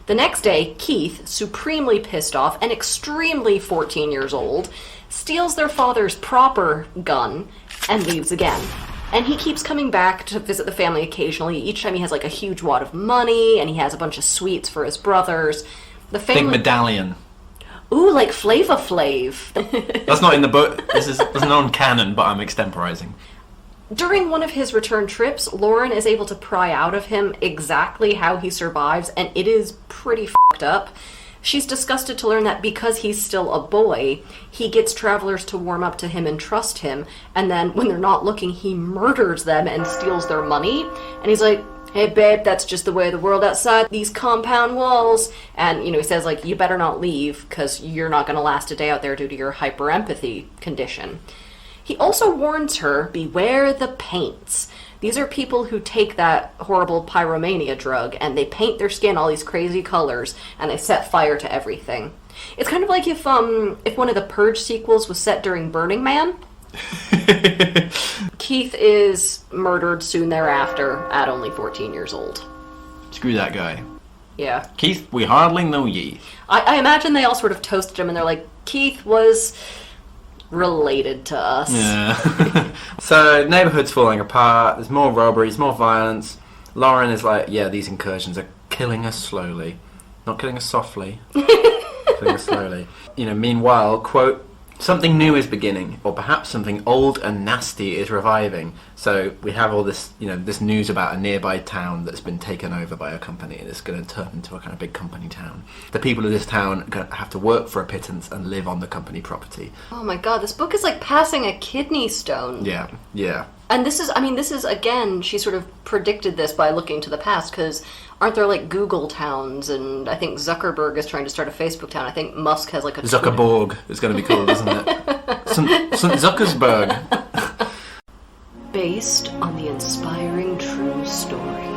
The next day, Keith, supremely pissed off and extremely 14 years old, steals their father's proper gun and leaves again. And he keeps coming back to visit the family occasionally. Each time he has a huge wad of money, and he has a bunch of sweets for his brothers. The family... Big medallion. Ooh, like Flava Flav. That's not in the book. That's non-canon, but I'm extemporizing. During one of his return trips, Lauren is able to pry out of him exactly how he survives, and it is pretty f***ed up. She's disgusted to learn that because he's still a boy, he gets travelers to warm up to him and trust him, and then when they're not looking, he murders them and steals their money. And he's like, hey babe, that's just the way of the world outside these compound walls. And, he says, you better not leave, because you're not going to last a day out there due to your hyperempathy condition. He also warns her, beware the paints. These are people who take that horrible pyromania drug, and they paint their skin all these crazy colors, and they set fire to everything. It's kind of like if one of the Purge sequels was set during Burning Man. Keith is murdered soon thereafter at only 14 years old. Screw that guy. Yeah. Keith, we hardly know ye. I imagine they all sort of toasted him and they're like, Keith was related to us. Yeah. So, neighborhood's falling apart, there's more robberies, more violence. Lauren is like, yeah, these incursions are killing us slowly. Not killing us softly. Killing us slowly. Meanwhile, quote, something new is beginning, or perhaps something old and nasty is reviving. So we have all this, this news about a nearby town that's been taken over by a company, and it's going to turn into a kind of big company town. The people of this town are going to have to work for a pittance and live on the company property. Oh my god, this book is like passing a kidney stone. Yeah, yeah. And this is, again, she sort of predicted this by looking to the past, because aren't there, Google towns, and I think Zuckerberg is trying to start a Facebook town. I think Musk has, a... Zuckerborg is going to be called, isn't it? St. Zuckersberg. Based on the inspiring true story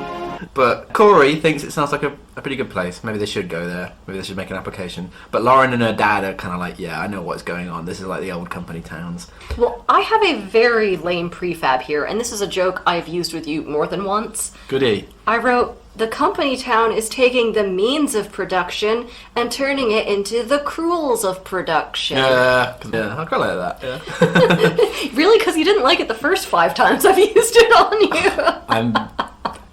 But Corey thinks it sounds like a pretty good place. Maybe they should go there. Maybe they should make an application. But Lauren and her dad are kind of like, yeah, I know what's going on. This is like the old company towns. Well, I have a very lame prefab here, and this is a joke I've used with you more than once. Goody. I wrote, the company town is taking the means of production and turning it into the cruels of production. Yeah, I quite like that. Yeah. Really? Because you didn't like it the first 5 times I've used it on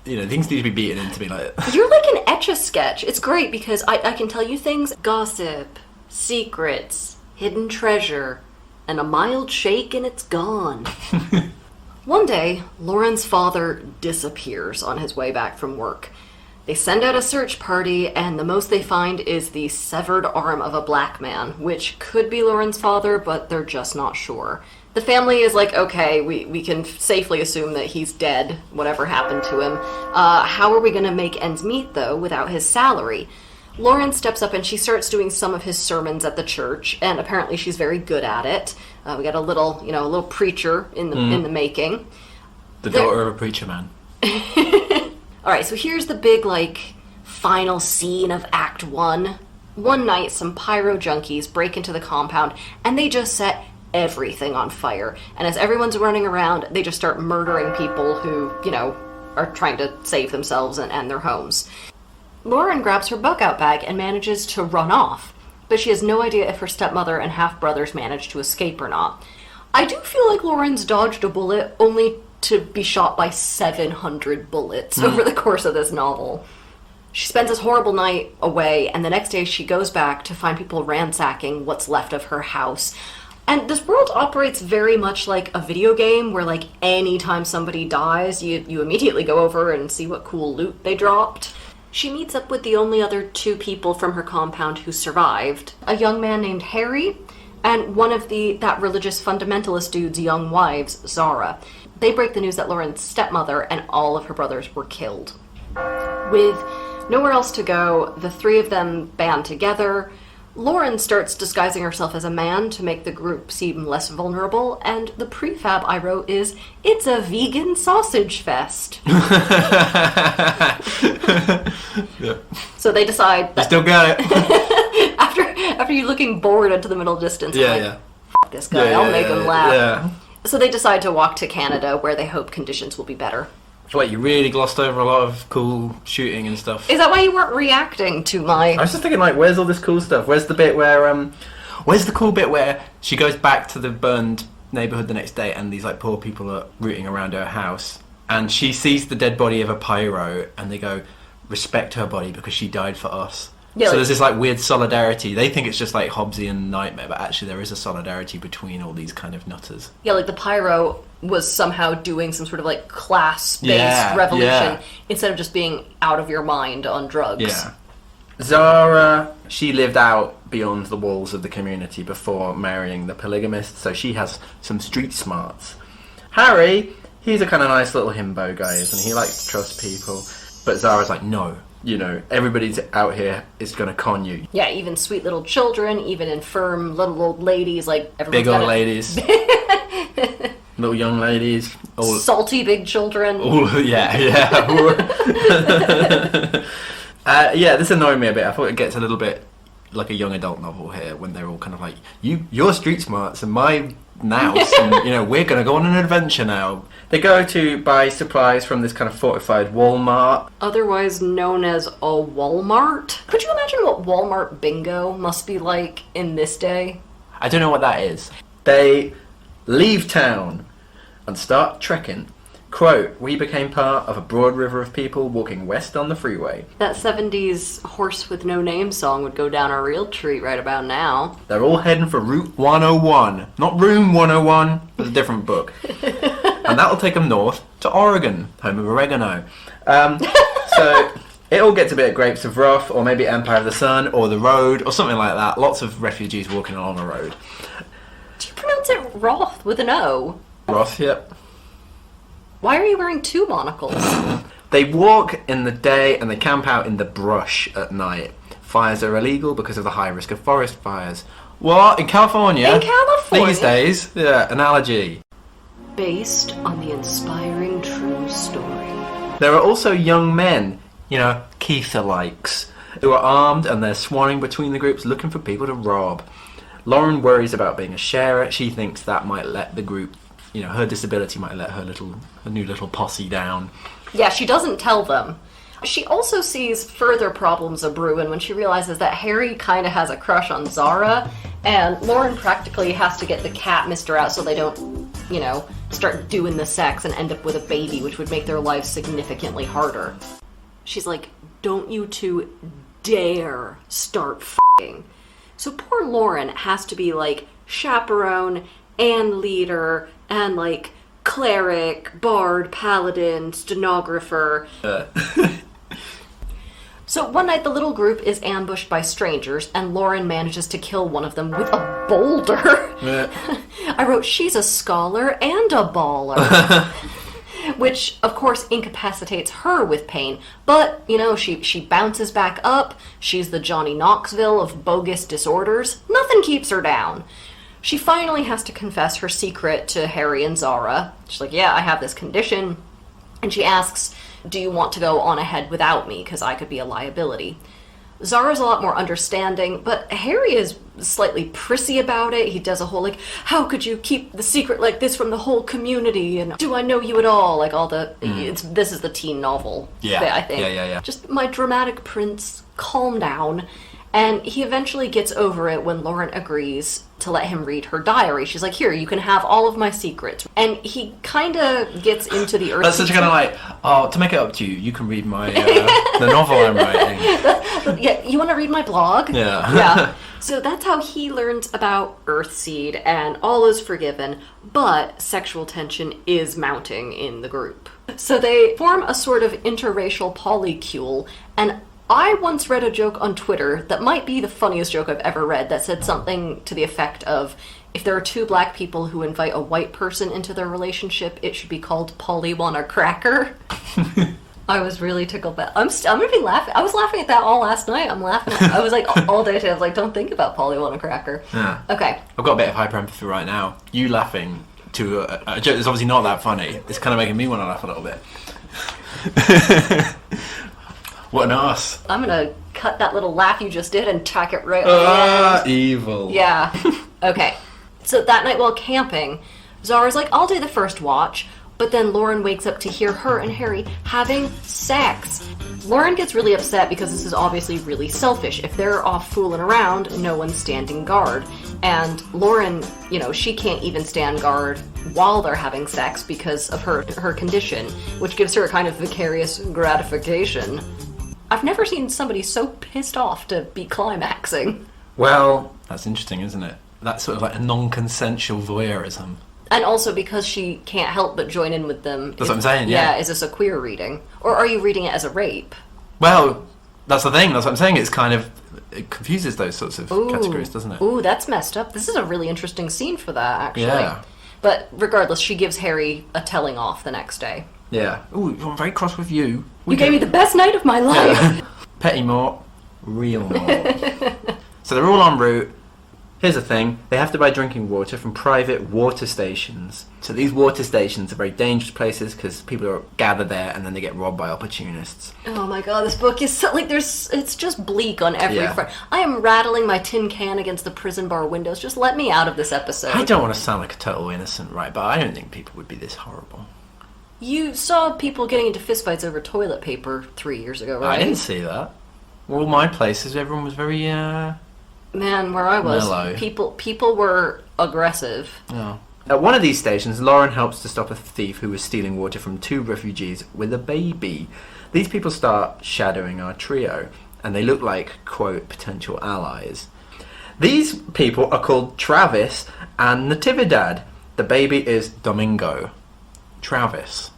you. Things need to be beaten into me like that. You're like an Etch-a-Sketch. It's great because I can tell you things. Gossip, secrets, hidden treasure, and a mild shake and it's gone. One day, Lauren's father disappears on his way back from work. They send out a search party, and the most they find is the severed arm of a black man, which could be Lauren's father, but they're just not sure. The family is like, okay, we can safely assume that he's dead, whatever happened to him. How are we going to make ends meet, though, without his salary? Lauren steps up and she starts doing some of his sermons at the church, and apparently she's very good at it. We got a little preacher in the making. The daughter of a preacher man. Alright, so here's the big, final scene of Act 1. One night, some pyro junkies break into the compound, and they just set everything on fire. And as everyone's running around, they just start murdering people who, are trying to save themselves and their homes. Lauren grabs her bug-out bag and manages to run off, but she has no idea if her stepmother and half-brothers manage to escape or not. I do feel like Lauren's dodged a bullet only to be shot by 700 bullets over the course of this novel. She spends this horrible night away, and the next day she goes back to find people ransacking what's left of her house. And this world operates very much like a video game, where anytime somebody dies, you immediately go over and see what cool loot they dropped. She meets up with the only other 2 people from her compound who survived. A young man named Harry, and one of that religious fundamentalist dude's young wives, Zara. They break the news that Lauren's stepmother and all of her brothers were killed. With nowhere else to go, the 3 of them band together. Lauren starts disguising herself as a man to make the group seem less vulnerable, and the prefab I wrote is, it's a vegan sausage fest. Yeah. So they decide that... You still got it. after you looking bored into the middle distance, Yeah. F this guy, I'll make him laugh. Yeah. So they decide to walk to Canada, where they hope conditions will be better. Wait, you really glossed over a lot of cool shooting and stuff. Is that why you weren't reacting to my... I was just thinking, where's all this cool stuff? Where's the bit where, where's the cool bit where she goes back to the burned neighbourhood the next day and these, poor people are rooting around her house, and she sees the dead body of a pyro, and they go, respect her body because she died for us. Yeah, so there's this weird solidarity. They think it's just Hobbesian nightmare, but actually there is a solidarity between all these kind of nutters. Yeah, the pyro was somehow doing some sort of class-based revolution instead of just being out of your mind on drugs. Yeah. Zara, she lived out beyond the walls of the community before marrying the polygamist, so she has some street smarts. Harry, he's a kind of nice little himbo guy, isn't he? He likes to trust people. But Zara's no. Everybody's out here is going to con you. Yeah, even sweet little children, even infirm little old ladies, everyone's big old ladies. Little young ladies. All salty big children. Yeah. This annoyed me a bit. I thought it gets a little bit like a young adult novel here, when they're all kind of you're street smarts and my nouse, and we're going to go on an adventure now. They go to buy supplies from this kind of fortified Walmart. Otherwise known as a Walmart. Could you imagine what Walmart bingo must be like in this day? I don't know what that is. They leave town and start trekking. Quote, we became part of a broad river of people walking west on the freeway. That 70s Horse with No Name song would go down a real treat right about now. They're all heading for Route 101. Not Room 101, it's a different book. And that'll take them north to Oregon, home of oregano. So it all gets a bit of Grapes of Wrath, or maybe Empire of the Sun, or The Road, or something like that. Lots of refugees walking along a road. Do you pronounce it Roth with an O? Roth, yep. Why are you wearing 2 monocles? They walk in the day and they camp out in the brush at night. Fires are illegal because of the high risk of forest fires. What? In California? In California? These days? Yeah, analogy. Based on the inspiring true story. There are also young men, Keitha-likes, who are armed and they're swarming between the groups looking for people to rob. Lauren worries about being a sharer. She thinks that might let the group, her disability might let her new little posse down. Yeah, she doesn't tell them. She also sees further problems of brewing when she realizes that Harry kind of has a crush on Zara, and Lauren practically has to get the cat mister out so they don't, start doing the sex and end up with a baby, which would make their lives significantly harder. She's like, don't you two dare start f***ing. So poor Lauren has to be like chaperone and leader and like cleric, bard, paladin, stenographer. So one night the little group is ambushed by strangers and Lauren manages to kill one of them with a boulder. I wrote, she's a scholar and a baller. Which, of course, incapacitates her with pain. But, she bounces back up. She's the Johnny Knoxville of bogus disorders. Nothing keeps her down. She finally has to confess her secret to Harry and Zara. She's like, yeah, I have this condition. And she asks, do you want to go on ahead without me? Because I could be a liability. Zara's a lot more understanding, but Harry is slightly prissy about it. He does a whole, how could you keep the secret like this from the whole community? And do I know you at all? This is the teen novel bit, I think. Yeah. Just my dramatic prince, calm down. And he eventually gets over it when Lauren agrees to let him read her diary. She's like, here, you can have all of my secrets. And he kind of gets into the earth. That's such a kind of to make it up to you, you can read my, the novel I'm writing. Yeah, you want to read my blog? Yeah. So that's how he learns about Earthseed, and all is forgiven, but sexual tension is mounting in the group. So they form a sort of interracial polycule, and I once read a joke on Twitter that might be the funniest joke I've ever read that said something to the effect of, if there are two black people who invite a white person into their relationship, it should be called Polly Want a Cracker. I was really tickled that. I'm gonna be laughing. I was laughing at that all last night. I was like, all day today, I was like, don't think about Polly Want a Cracker. Yeah. Okay. I've got a bit of hyper empathy right now. You laughing to a joke that's obviously not that funny. It's kind of making me want to laugh a little bit. What an ass. I'm gonna cut that little laugh you just did and tack it right on the end. Evil. Yeah. Okay. So that night while camping, Zara's like, I'll do the first watch, but then Lauren wakes up to hear her and Harry having sex. Lauren gets really upset because this is obviously really selfish. If they're off fooling around, no one's standing guard. And Lauren, she can't even stand guard while they're having sex because of her condition, which gives her a kind of vicarious gratification. I've never seen somebody so pissed off to be climaxing. Well, that's interesting, isn't it? That's sort of like a non-consensual voyeurism. And also because she can't help but join in with them. That's what I'm saying, yeah. Is this a queer reading? Or are you reading it as a rape? Well, that's the thing. That's what I'm saying. It confuses those sorts of categories, doesn't it? Ooh, that's messed up. This is a really interesting scene for that, actually. Yeah. But regardless, she gives Harry a telling off the next day. Yeah. Ooh, I'm very cross with you. You gave me the best night of my life. Petty Mort, real Mort. So they're all en route. Here's the thing, they have to buy drinking water from private water stations. So these water stations are very dangerous places because people are gathered there and then they get robbed by opportunists. Oh my god, this book is so, it's just bleak on every Yeah. front. I am rattling my tin can against the prison bar windows. Just let me out of this episode. I don't want to sound like a total innocent, right? But I don't think people would be this horrible. You saw people getting into fistfights over toilet paper 3 years ago, right? I didn't see that. All my places, everyone was very, Man, where I was, mellow. people were aggressive. Oh. At one of these stations, Lauren helps to stop a thief who was stealing water from two refugees with a baby. These people start shadowing our trio, and they look like, quote, potential allies. These people are called Travis and Natividad. The baby is Domingo. Travis.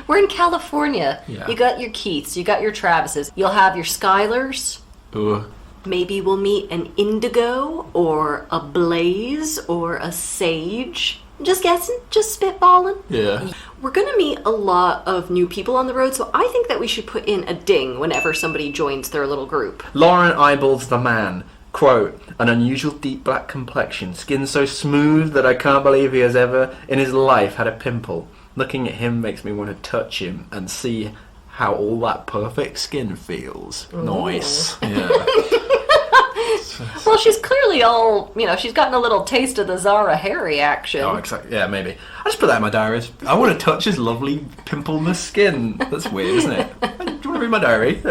We're in California. Yeah. You got your Keiths, you got your Travises. You'll have your Skylers. Ooh. Maybe we'll meet an Indigo, or a Blaze, or a Sage. Just guessing, just spitballing. Yeah. We're gonna meet a lot of new people on the road, so I think that we should put in a ding whenever somebody joins their little group. Lauren eyeballs the man. Quote, an unusual deep black complexion, skin so smooth that I can't believe he has ever in his life had a pimple. Looking at him makes me want to touch him and see how all that perfect skin feels. Ooh. Nice. Yeah. Well, she's clearly all, she's gotten a little taste of the Zara Harry action. Oh, exactly. Yeah, maybe. I just put that in my diary. I want to touch his lovely pimple-less skin. That's weird, isn't it? Do you want to read my diary?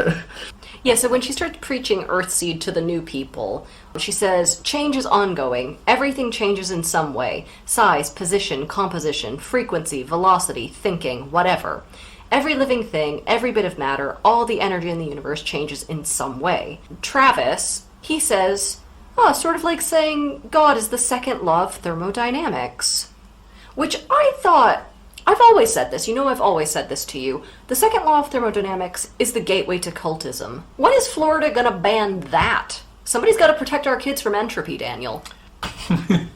Yeah, so when she starts preaching Earthseed to the new people, she says, change is ongoing. Everything changes in some way. Size, position, composition, frequency, velocity, thinking, whatever. Every living thing, every bit of matter, all the energy in the universe changes in some way. Travis, he says, sort of like saying God is the second law of thermodynamics. Which I thought, I've always said this, I've always said this to you. The second law of thermodynamics is the gateway to cultism. When is Florida gonna ban that? Somebody's gotta protect our kids from entropy, Daniel.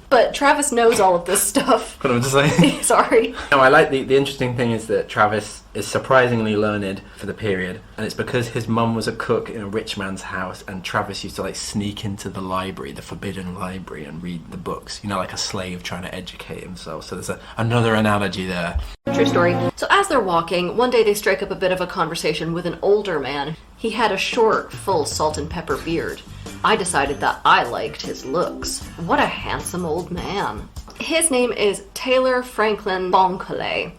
But Travis knows all of this stuff. What am I to say? Sorry. No, I like the interesting thing is that Travis is surprisingly learned for the period, and it's because his mum was a cook in a rich man's house, and Travis used to sneak into the library, the forbidden library, and read the books, like a slave trying to educate himself. So there's another analogy there. True story. So as they're walking, one day they strike up a bit of a conversation with an older man. He had a short, full salt and pepper beard. I decided that I liked his looks. What a handsome old man. His name is Taylor Franklin Boncole.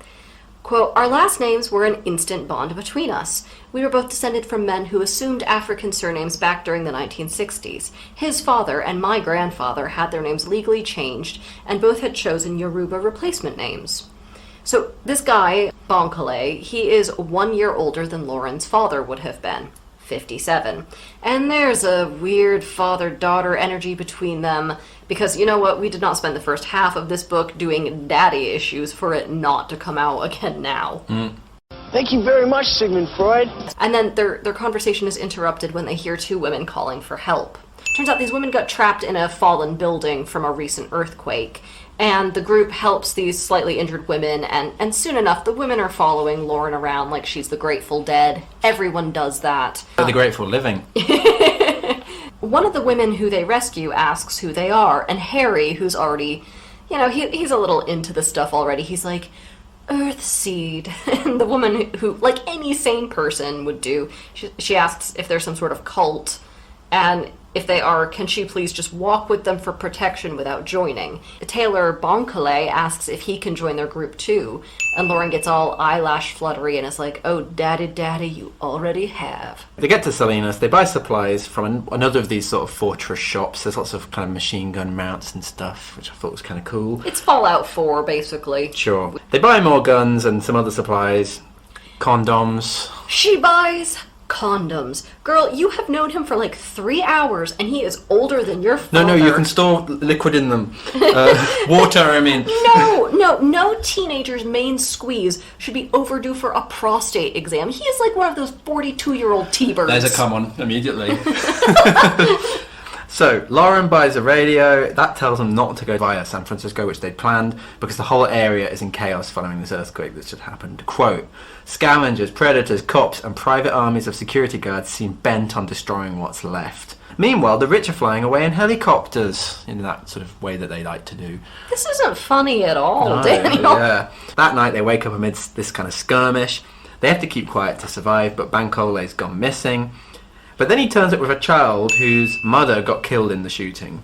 Quote, our last names were an instant bond between us. We were both descended from men who assumed African surnames back during the 1960s. His father and my grandfather had their names legally changed, and both had chosen Yoruba replacement names. So this guy, Boncole, he is 1 year older than Lauren's father would have been. 57. And there's a weird father-daughter energy between them, because you know what, we did not spend the first half of this book doing daddy issues for it not to come out again now. Thank you very much, Sigmund Freud. And then their conversation is interrupted when they hear two women calling for help. Turns out these women got trapped in a fallen building from a recent earthquake, and the group helps these slightly injured women, and soon enough the women are following Lauren around like she's the Grateful Dead. Everyone does that. The Grateful Living. One of the women who they rescue asks who they are, and Harry, who's already, he's a little into the stuff already, he's like, Earthseed. And the woman who, like any sane person would do, she asks if there's some sort of cult, and if they are, can she please just walk with them for protection without joining? Taylor Boncole asks if he can join their group too, and Lauren gets all eyelash fluttery and is like, oh, daddy, you already have. They get to Salinas, they buy supplies from another of these sort of fortress shops. There's lots of kind of machine gun mounts and stuff, which I thought was kind of cool. It's Fallout 4, basically. Sure. They buy more guns and some other supplies. Condoms. She buys condoms. Girl, you have known him for like 3 hours, and he is older than your father. No, you can store liquid in them. Water, I mean. No teenager's main squeeze should be overdue for a prostate exam. He is like one of those 42-year-old T-birds. There's a come on, immediately. So, Lauren buys a radio. That tells them not to go via San Francisco, which they'd planned, because the whole area is in chaos following this earthquake that's just happened. Quote, scavengers, predators, cops, and private armies of security guards seem bent on destroying what's left. Meanwhile, the rich are flying away in helicopters, in that sort of way that they like to do. This isn't funny at all, No, Daniel. Yeah. That night, they wake up amidst this kind of skirmish. They have to keep quiet to survive, but Bancole's gone missing. But then he turns up with a child whose mother got killed in the shooting.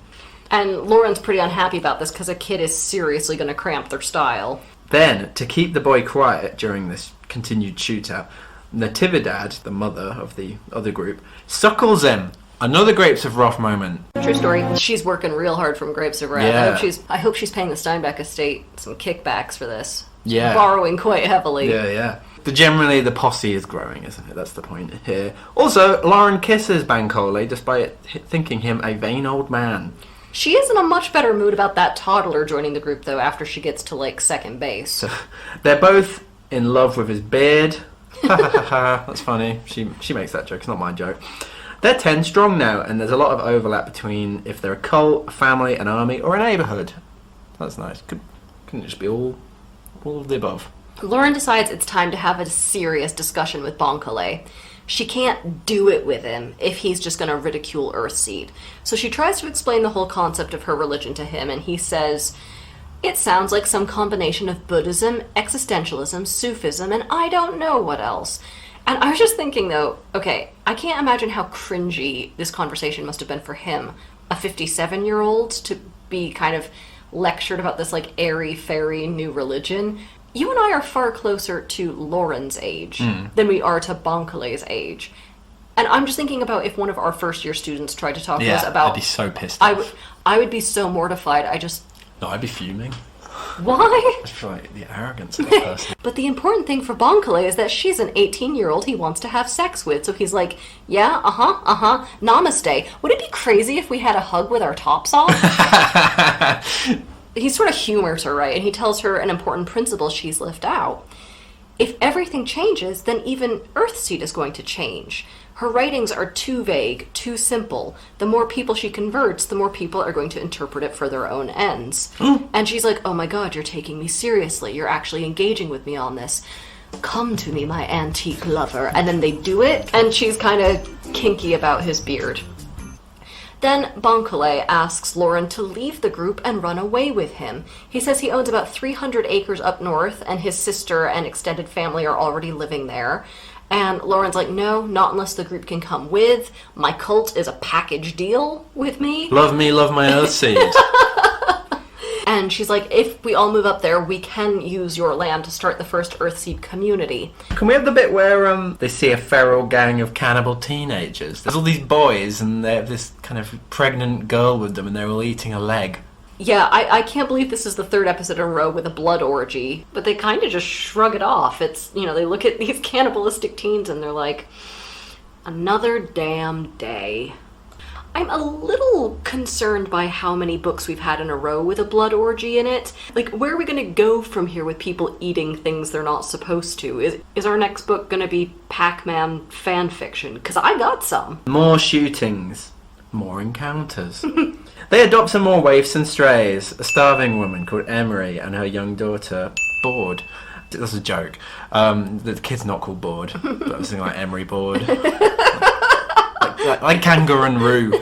And Lauren's pretty unhappy about this because a kid is seriously going to cramp their style. Then, to keep the boy quiet during this continued shootout, Natividad, the mother of the other group, suckles him. Another Grapes of Wrath moment. True story. She's working real hard from Grapes of Wrath. Yeah. I hope she's paying the Steinbeck estate some kickbacks for this. Yeah. Borrowing quite heavily. Yeah. But generally, the posse is growing, isn't it? That's the point here. Also, Lauren kisses Bancole, despite thinking him a vain old man. She is in a much better mood about that toddler joining the group, though, after she gets to, like, second base. So, they're both in love with his beard. Ha ha ha ha. That's funny. She makes that joke. It's not my joke. They're 10 strong now, and there's a lot of overlap between if they're a cult, a family, an army, or a neighbourhood. That's nice. Couldn't it just be all of the above? Lauren decides it's time to have a serious discussion with Boncole. She can't do it with him if he's just going to ridicule Earthseed. So she tries to explain the whole concept of her religion to him, and he says, It sounds like some combination of Buddhism, existentialism, Sufism, and I don't know what else. And I was just thinking, though, okay, I can't imagine how cringy this conversation must have been for him, a 57-year-old, to be kind of lectured about this, like, airy-fairy new religion. You and I are far closer to Lauren's age than we are to Bonkale's age. And I'm just thinking about if one of our first-year students tried to talk to us about... I'd be so pissed off. I would be so mortified. No, I'd be fuming. Why? I feel like the arrogance of that person. But the important thing for Bonkale is that she's an 18-year-old he wants to have sex with. So he's like, yeah, namaste. Would it be crazy if we had a hug with our tops off? He sort of humors her, right? And he tells her an important principle she's left out. If everything changes, then even Earthseed is going to change. Her writings are too vague, too simple. The more people she converts, the more people are going to interpret it for their own ends. And she's like, oh my god, you're taking me seriously. You're actually engaging with me on this. Come to me, my antique lover. And then they do it, and she's kind of kinky about his beard. Then Bonkale asks Lauren to leave the group and run away with him. He says he owns about 300 acres up north, and his sister and extended family are already living there. And Lauren's like, no, not unless the group can come with. My cult is a package deal with me. Love me, love my Earthseed. And she's like, if we all move up there, we can use your land to start the first Earthseed community. Can we have the bit where they see a feral gang of cannibal teenagers? There's all these boys, and they have this kind of pregnant girl with them, and they're all eating a leg. Yeah, I can't believe this is the third episode in a row with a blood orgy, but they kind of just shrug it off. It's, they look at these cannibalistic teens and they're like, another damn day. I'm a little concerned by how many books we've had in a row with a blood orgy in it. Like, where are we going to go from here with people eating things they're not supposed to? Is our next book going to be Pac-Man fan fiction? Because I got some. More shootings. More encounters. They adopt some more waifs and strays. A starving woman called Emery and her young daughter, Board. That's a joke. The kid's not called Board, but I was thinking like Emery Board. like Kangaroo and Roo.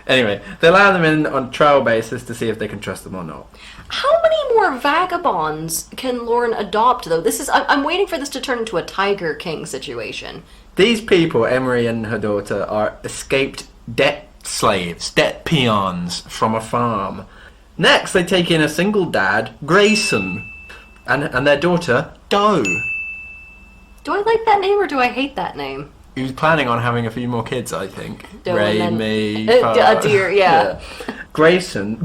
Anyway, they allow them in on trial basis to see if they can trust them or not. How many more vagabonds can Lauren adopt, though? I'm waiting for this to turn into a Tiger King situation. These people, Emery and her daughter, are escaped debt slaves, debt peons from a farm. Next, they take in a single dad, Grayson, and their daughter, Doe. Do I like that name or do I hate that name? He was planning on having a few more kids, I think. Doe Ray, and then, me, a deer, yeah. Grayson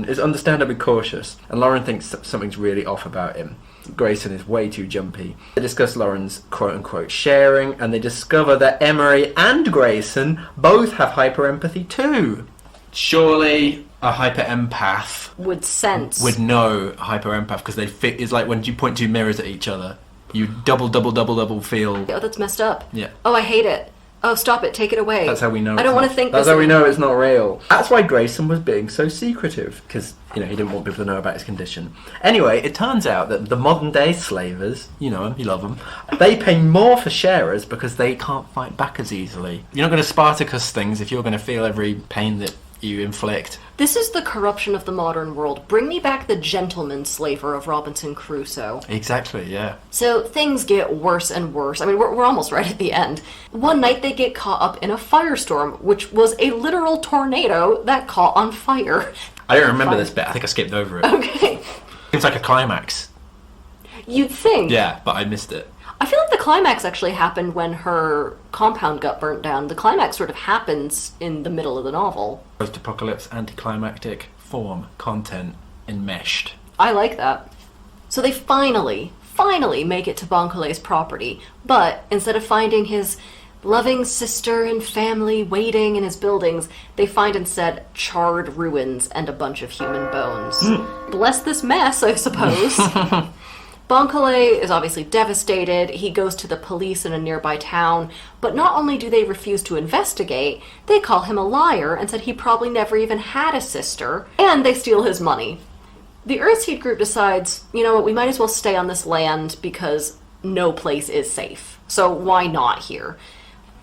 is understandably cautious, and Lauren thinks something's really off about him. Grayson is way too jumpy. They discuss Lauren's quote-unquote sharing, and they discover that Emery and Grayson both have hyper-empathy too. Surely a hyper-empath would know hyper-empath, because it's like when you point two mirrors at each other. You double feel... Oh, that's messed up. Yeah. Oh, I hate it. Oh, stop it. Take it away. That's how we know. I don't want to think That's how we know it's not real. That's why Grayson was being so secretive, because, he didn't want people to know about his condition. Anyway, it turns out that the modern-day slavers, you know them, you love them, they pay more for sharers because they can't fight back as easily. You're not going to Spartacus things if you're going to feel every pain that you inflict. This is the corruption of the modern world. Bring me back the gentleman slaver of Robinson Crusoe. Exactly, yeah. So things get worse and worse. I mean, we're almost right at the end. One night they get caught up in a firestorm, which was a literal tornado that caught on fire. I don't remember this bit. I think I skipped over it. Okay. Seems like a climax. You'd think. Yeah, but I missed it. I feel like the climax actually happened when her compound got burnt down. The climax sort of happens in the middle of the novel. Post-apocalypse, anticlimactic, form, content, enmeshed. I like that. So they finally make it to Bonkale's property, but instead of finding his loving sister and family waiting in his buildings, they find instead charred ruins and a bunch of human bones. Bless this mess, I suppose. Bonkale is obviously devastated. He goes to the police in a nearby town, but not only do they refuse to investigate, they call him a liar and said he probably never even had a sister, and they steal his money. The Earthseed group decides, you know what, we might as well stay on this land because no place is safe. So why not here?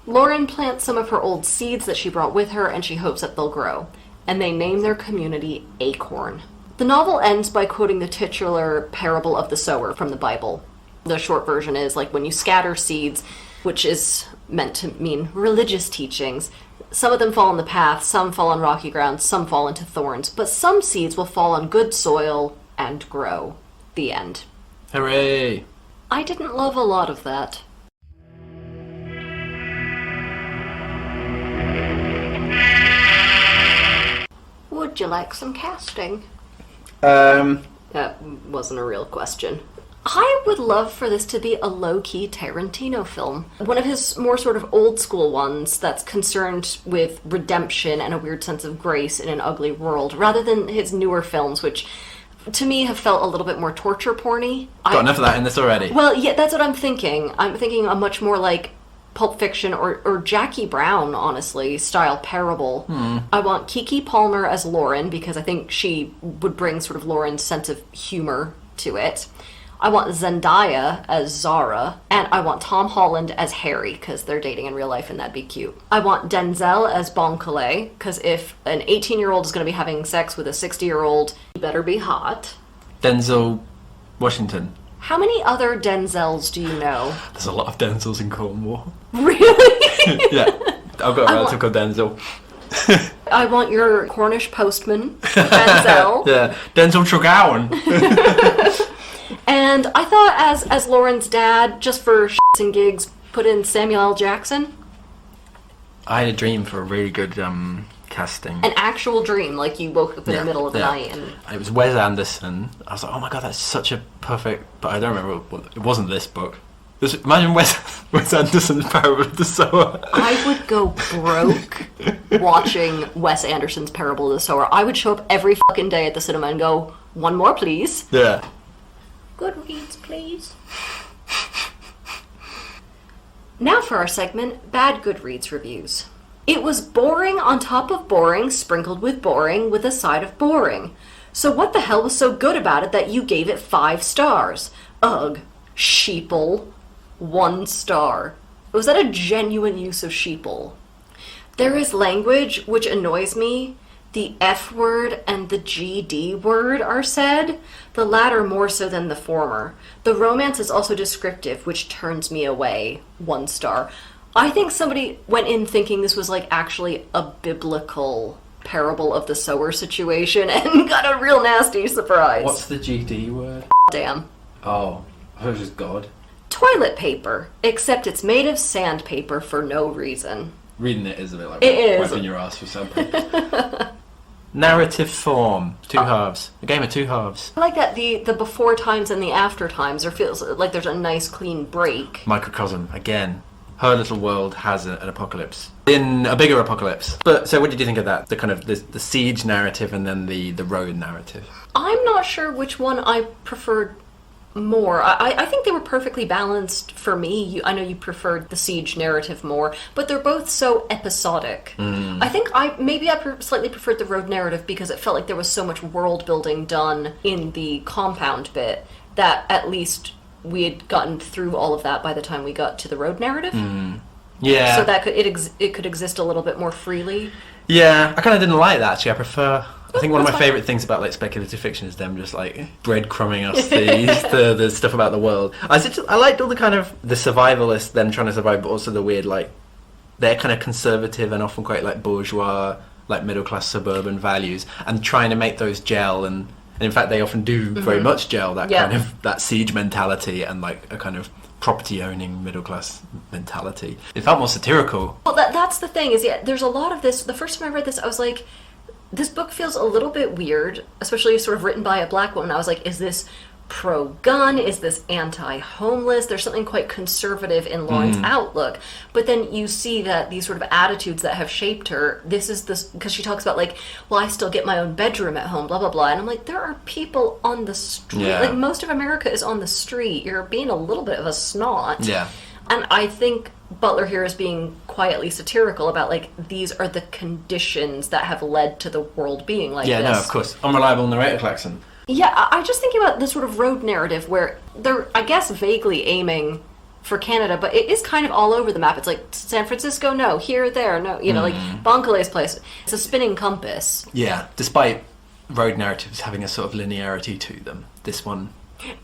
Lauren plants some of her old seeds that she brought with her, and she hopes that they'll grow. And they name their community Acorn. The novel ends by quoting the titular parable of the sower from the Bible. The short version is, like, when you scatter seeds, which is meant to mean religious teachings, some of them fall on the path, some fall on rocky ground, some fall into thorns, but some seeds will fall on good soil and grow. The end. Hooray! I didn't love a lot of that. Would you like some casting? That wasn't a real question. I would love for this to be a low-key Tarantino film. One of his more sort of old-school ones that's concerned with redemption and a weird sense of grace in an ugly world, rather than his newer films, which, to me, have felt a little bit more torture porny. Got enough of that in this already. Well, yeah, that's what I'm thinking. I'm thinking a much more, like, Pulp Fiction or Jackie Brown, honestly, style parable. I want Keke Palmer as Lauren, because I think she would bring sort of Lauren's sense of humor to it. I want Zendaya as Zara, and I want Tom Holland as Harry, because they're dating in real life and that'd be cute. I want Denzel as Bon Calais, because if an 18-year-old is going to be having sex with a 60-year-old, he better be hot. Denzel Washington. How many other Denzels do you know? There's a lot of Denzels in Cornwall. Really? Yeah, I've got a relative called Denzel. I want your Cornish postman, Denzel. Yeah, Denzel Tregowan. And I thought as Lauren's dad, just for shits and gigs, put in Samuel L. Jackson. I had a dream for a really good casting. An actual dream, like you woke up in the middle of the night. And it was Wes Anderson. I was like, oh my god, that's such a perfect... But I don't remember, it wasn't this book. Imagine Wes Anderson's Parable of the Sower. I would go broke watching Wes Anderson's Parable of the Sower. I would show up every fucking day at the cinema and go, one more please. Yeah. Goodreads, please. Now for our segment, Bad Goodreads Reviews. It was boring on top of boring, sprinkled with boring, with a side of boring. So what the hell was so good about it that you gave it 5 stars? Ugh. Sheeple. 1 star. Was that a genuine use of sheeple? There is language which annoys me. The F word and the GD word are said, the latter more so than the former. The romance is also descriptive, which turns me away. 1 star. I think somebody went in thinking this was like actually a biblical Parable of the Sower situation and got a real nasty surprise. What's the GD word? Damn. Oh, I was just God. Toilet paper, except it's made of sandpaper for no reason. Reading it is a bit like wiping your ass with sandpaper. Narrative form, 2 halves. A game of 2 halves. I like that the before times and the after times, there feels like there's a nice clean break. Microcosm, again. Her little world has an apocalypse. In a bigger apocalypse. But, so what did you think of that? The kind of, the siege narrative and then the road narrative? I'm not sure which one I preferred more. I think they were perfectly balanced for me. I know you preferred the siege narrative more, but they're both so episodic. I think I slightly preferred the road narrative because it felt like there was so much world building done in the compound bit that at least we had gotten through all of that by the time we got to the road narrative. Yeah. So that it could exist a little bit more freely. Yeah, I kind of didn't like that actually. I think one of my favourite things about like speculative fiction is them just like breadcrumbing us the stuff about the world. I liked all the kind of the survivalists, them trying to survive, but also the weird like they're kind of conservative and often quite like bourgeois, like middle class suburban values, and trying to make those gel and in fact they often do very much gel that kind of that siege mentality and like a kind of property owning middle class mentality. It felt more satirical. Well, that's the thing is there's a lot of this. The first time I read this, I was like, this book feels a little bit weird, especially sort of written by a black woman. I was like, is this pro-gun? Is this anti-homeless? There's something quite conservative in Lauren's outlook. But then you see that these sort of attitudes that have shaped her, because she talks about like, well, I still get my own bedroom at home, blah, blah, blah. And I'm like, there are people on the street. Yeah. Like, most of America is on the street. You're being a little bit of a snot. Yeah. And I think Butler here is being quietly satirical about, like, these are the conditions that have led to the world being like this. Yeah, no, of course. Unreliable narrator klaxon. Yeah, I just thinking about the sort of road narrative where they're, I guess, vaguely aiming for Canada, but it is kind of all over the map. It's like, San Francisco, no. Here, there, no. You know, like, Bon Calais' place. It's a spinning compass. Yeah, despite road narratives having a sort of linearity to them. This one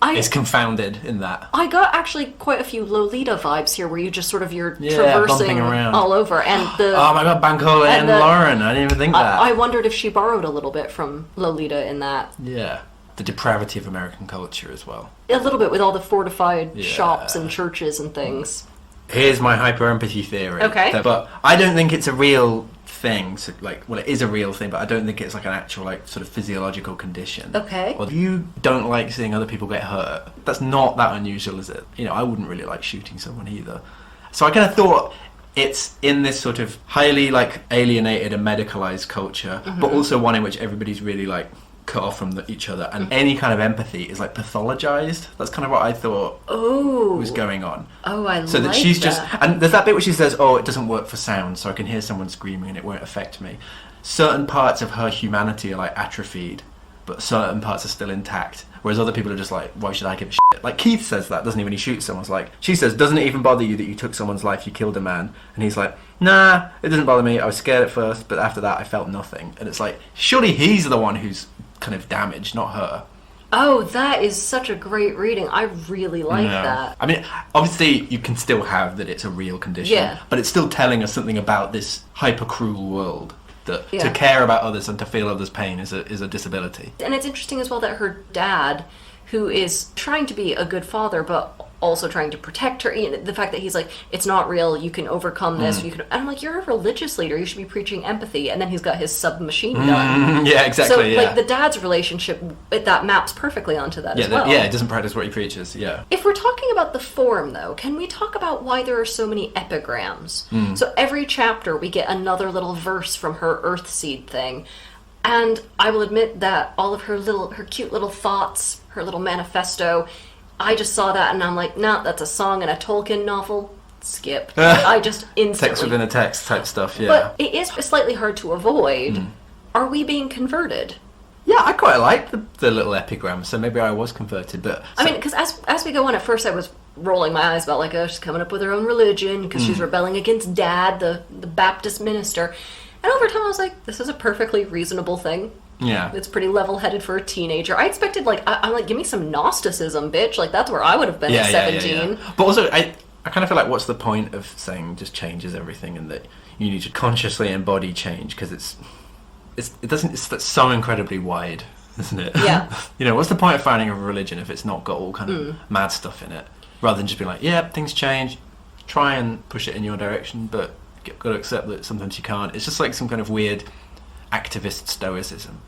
is confounded in that. I got actually quite a few Lolita vibes here, where you just sort of bumping traversing around all over, and oh my god, Bancola and Lauren! I didn't even think that. I wondered if she borrowed a little bit from Lolita in that. Yeah, the depravity of American culture as well. A little bit with all the fortified shops and churches and things. Here's my hyper empathy theory. Okay, but I don't think it's a real thing. So, well, it is a real thing, but I don't think it's like an actual sort of physiological condition. Okay. Well, if you don't like seeing other people get hurt, that's not that unusual, is it? I wouldn't really like shooting someone either. So I kind of thought it's in this sort of highly alienated and medicalized culture, but also one in which everybody's really cut off from each other, and any kind of empathy is pathologized. That's kind of what I thought was going on. So that she's just, and there's that bit where she says, it doesn't work for sound, so I can hear someone screaming and it won't affect me. Certain parts of her humanity are atrophied, but certain parts are still intact, whereas other people are just why should I give a shit? Keith says that, doesn't he, when he shoots someone? She says, doesn't it even bother you that you took someone's life, you killed a man? And he's like, nah, it doesn't bother me, I was scared at first, but after that I felt nothing. And it's surely he's the one who's kind of damaged, not her. Oh, that is such a great reading. I really like that. I mean, obviously you can still have that it's a real condition, but it's still telling us something about this hyper-cruel world, that to care about others and to feel others' pain is a disability. And it's interesting as well that her dad, who is trying to be a good father, but also trying to protect her, the fact that he's it's not real, you can overcome this, and I'm you're a religious leader, you should be preaching empathy, and then he's got his submachine gun. Yeah, exactly. So the dad's relationship, that maps perfectly onto that as well. Yeah, it doesn't practice what he preaches. If we're talking about the form, though, can we talk about why there are so many epigrams? So every chapter we get another little verse from her Earthseed thing, and I will admit that all of her cute little thoughts, her little manifesto, I just saw that and I'm nah, that's a song in a Tolkien novel. Skip. I just instantly... Text within a text type stuff, yeah. But it is slightly hard to avoid. Are we being converted? Yeah, I quite like the little epigram, so maybe I was converted, but... I mean, because as we go on, at first I was rolling my eyes about she's coming up with her own religion, because she's rebelling against Dad, the Baptist minister. And over time I was this is a perfectly reasonable thing. Yeah. It's pretty level-headed for a teenager. I expected, I'm give me some Gnosticism, bitch. That's where I would have been at 17. Yeah. But also, I kind of feel what's the point of saying just changes everything, and that you need to consciously embody change, because it's so incredibly wide, isn't it? Yeah. What's the point of founding a religion if it's not got all kind of mad stuff in it? Rather than just being things change, try and push it in your direction, but you've got to accept that sometimes you can't. It's just some kind of weird activist stoicism.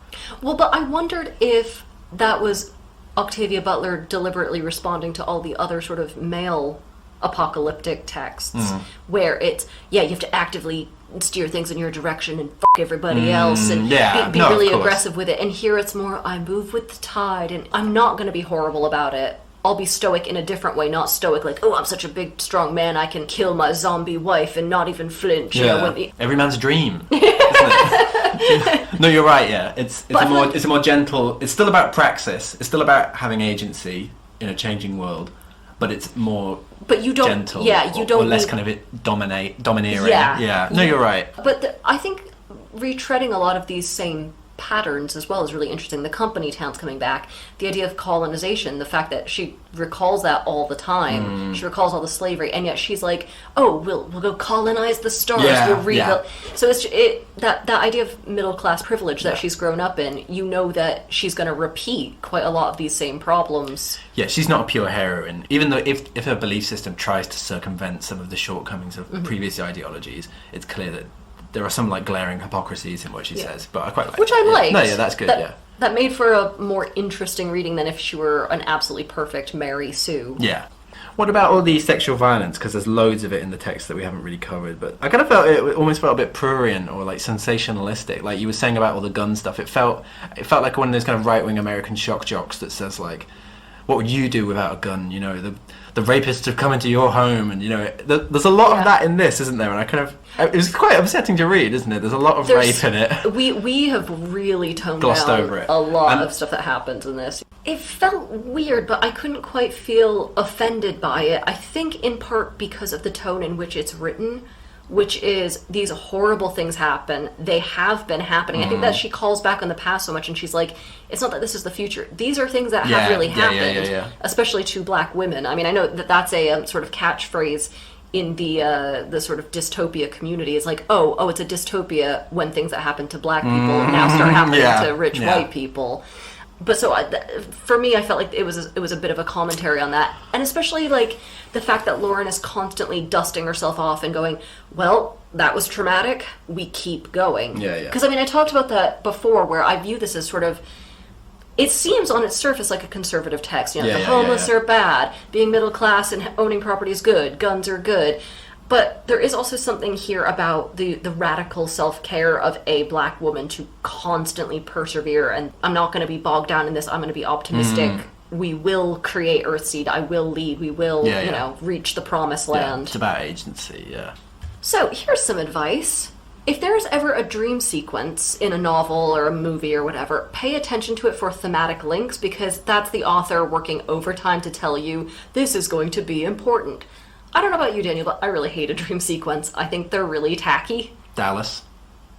Well, but I wondered if that was Octavia Butler deliberately responding to all the other sort of male apocalyptic texts, where it's, you have to actively steer things in your direction and fuck everybody else and be really aggressive with it. And here it's more, I move with the tide, and I'm not going to be horrible about it. I'll be stoic in a different way, not stoic I'm such a big, strong man, I can kill my zombie wife and not even flinch. Every man's dream, isn't it? No, you're right, yeah. It's a more gentle... It's still about praxis. It's still about having agency in a changing world, but it's more gentle. Yeah, you don't... Or less kind of domineering. Yeah. No, you're right. But I think retreading a lot of these same patterns as well is really interesting. The company towns coming back, the idea of colonization, the fact that she recalls that all the time. She recalls all the slavery, and yet she's we'll go colonize the stars, we'll rebuild. So it's that idea of middle class privilege that she's grown up in, that she's going to repeat quite a lot of these same problems. Yeah, she's not a pure heroine, even though if her belief system tries to circumvent some of the shortcomings of previous ideologies, it's clear that there are some glaring hypocrisies in what she says, but I quite like which I liked. No, that's good. That made for a more interesting reading than if she were an absolutely perfect Mary Sue. Yeah. What about all the sexual violence? Because there's loads of it in the text that we haven't really covered, but I kind of felt it almost felt a bit prurient or sensationalistic. You were saying about all the gun stuff. It felt like one of those kind of right-wing American shock jocks that says what would you do without a gun? The rapists have come into your home, and there's a lot of that in this, isn't there? And it was quite upsetting to read, isn't it? There's a lot of rape in it. We have really toned glossed down over it. A lot of stuff that happens in this. It felt weird, but I couldn't quite feel offended by it. I think in part because of the tone in which it's written, which is these horrible things happen. They have been happening. I think that she calls back on the past so much, and she's like, it's not that this is the future. These are things that have really happened, especially to black women. I mean, I know that that's a sort of catchphrase in the sort of dystopia community. It's like, oh, it's a dystopia when things that happen to black people now start happening to rich white people. But so for me, I felt like it was a bit of a commentary on that, and especially like the fact that Lauren is constantly dusting herself off and going, "Well, that was traumatic. We keep going." Because I mean, I talked about that before, where I view this as sort of. It seems on its surface like a conservative text. You know, the homeless are bad, being middle class and owning property is good, guns are good. But there is also something here about the radical self-care of a black woman to constantly persevere. And I'm not going to be bogged down in this. I'm going to be optimistic. We will create Earthseed. I will lead. We will, reach the promised land. It's about agency, So here's some advice. If there's ever a dream sequence in a novel or a movie or whatever, pay attention to it for thematic links, because that's the author working overtime to tell you this is going to be important. I don't know about you, Daniel, but I really hate a dream sequence. I think they're really tacky. Dallas.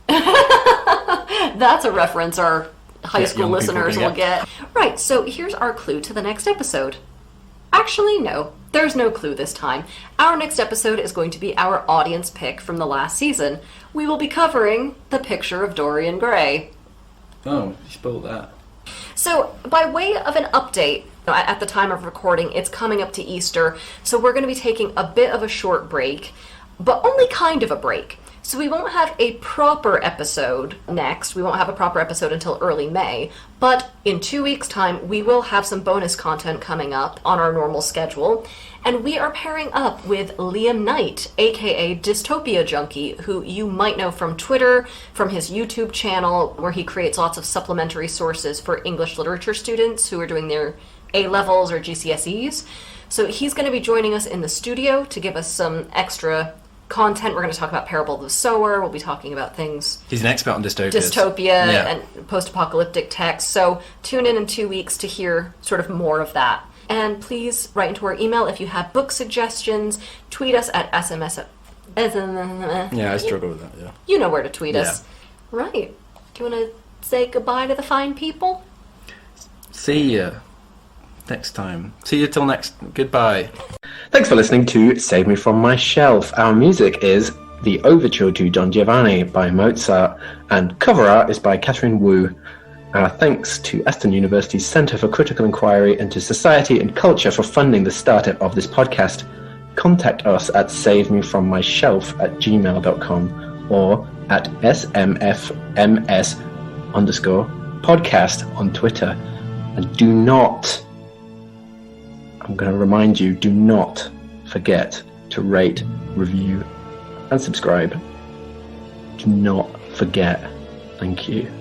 That's a reference our high school listeners will get. Right, so here's our clue to the next episode. Actually, no. There's no clue this time. Our next episode is going to be our audience pick from the last season. We will be covering The Picture of Dorian Gray. Oh, you spoiled that. So, by way of an update, at the time of recording, it's coming up to Easter, so we're going to be taking a bit of a short break, but only kind of a break. So we won't have a proper episode next. We won't have a proper episode until early May, but in 2 weeks' time, we will have some bonus content coming up on our normal schedule, and we are pairing up with Liam Knight, aka Dystopia Junkie, who you might know from Twitter, from his YouTube channel, where he creates lots of supplementary sources for English literature students who are doing their A-levels or GCSEs. So he's going to be joining us in the studio to give us some extra content. We're going to talk about Parable of the Sower. We'll be talking about things. He's an expert on dystopia and post-apocalyptic texts. So tune in 2 weeks to hear sort of more of that. And please write into our email if you have book suggestions. Tweet us at SMS. Yeah, I struggle with that, yeah. You know where to tweet us. Right. Do you want to say goodbye to the fine people? See ya next time. See you till next. Goodbye. Thanks for listening to Save Me From My Shelf. Our music is The Overture to Don Giovanni by Mozart, and cover art is by Catherine Wu. Our thanks to Aston University's Centre for Critical Inquiry into Society and Culture for funding the startup of this podcast. Contact us at savemefrommyshelf@gmail.com or at smfms_podcast on Twitter. And do not, I'm going to remind you, do not forget to rate, review, and subscribe. Do not forget. Thank you.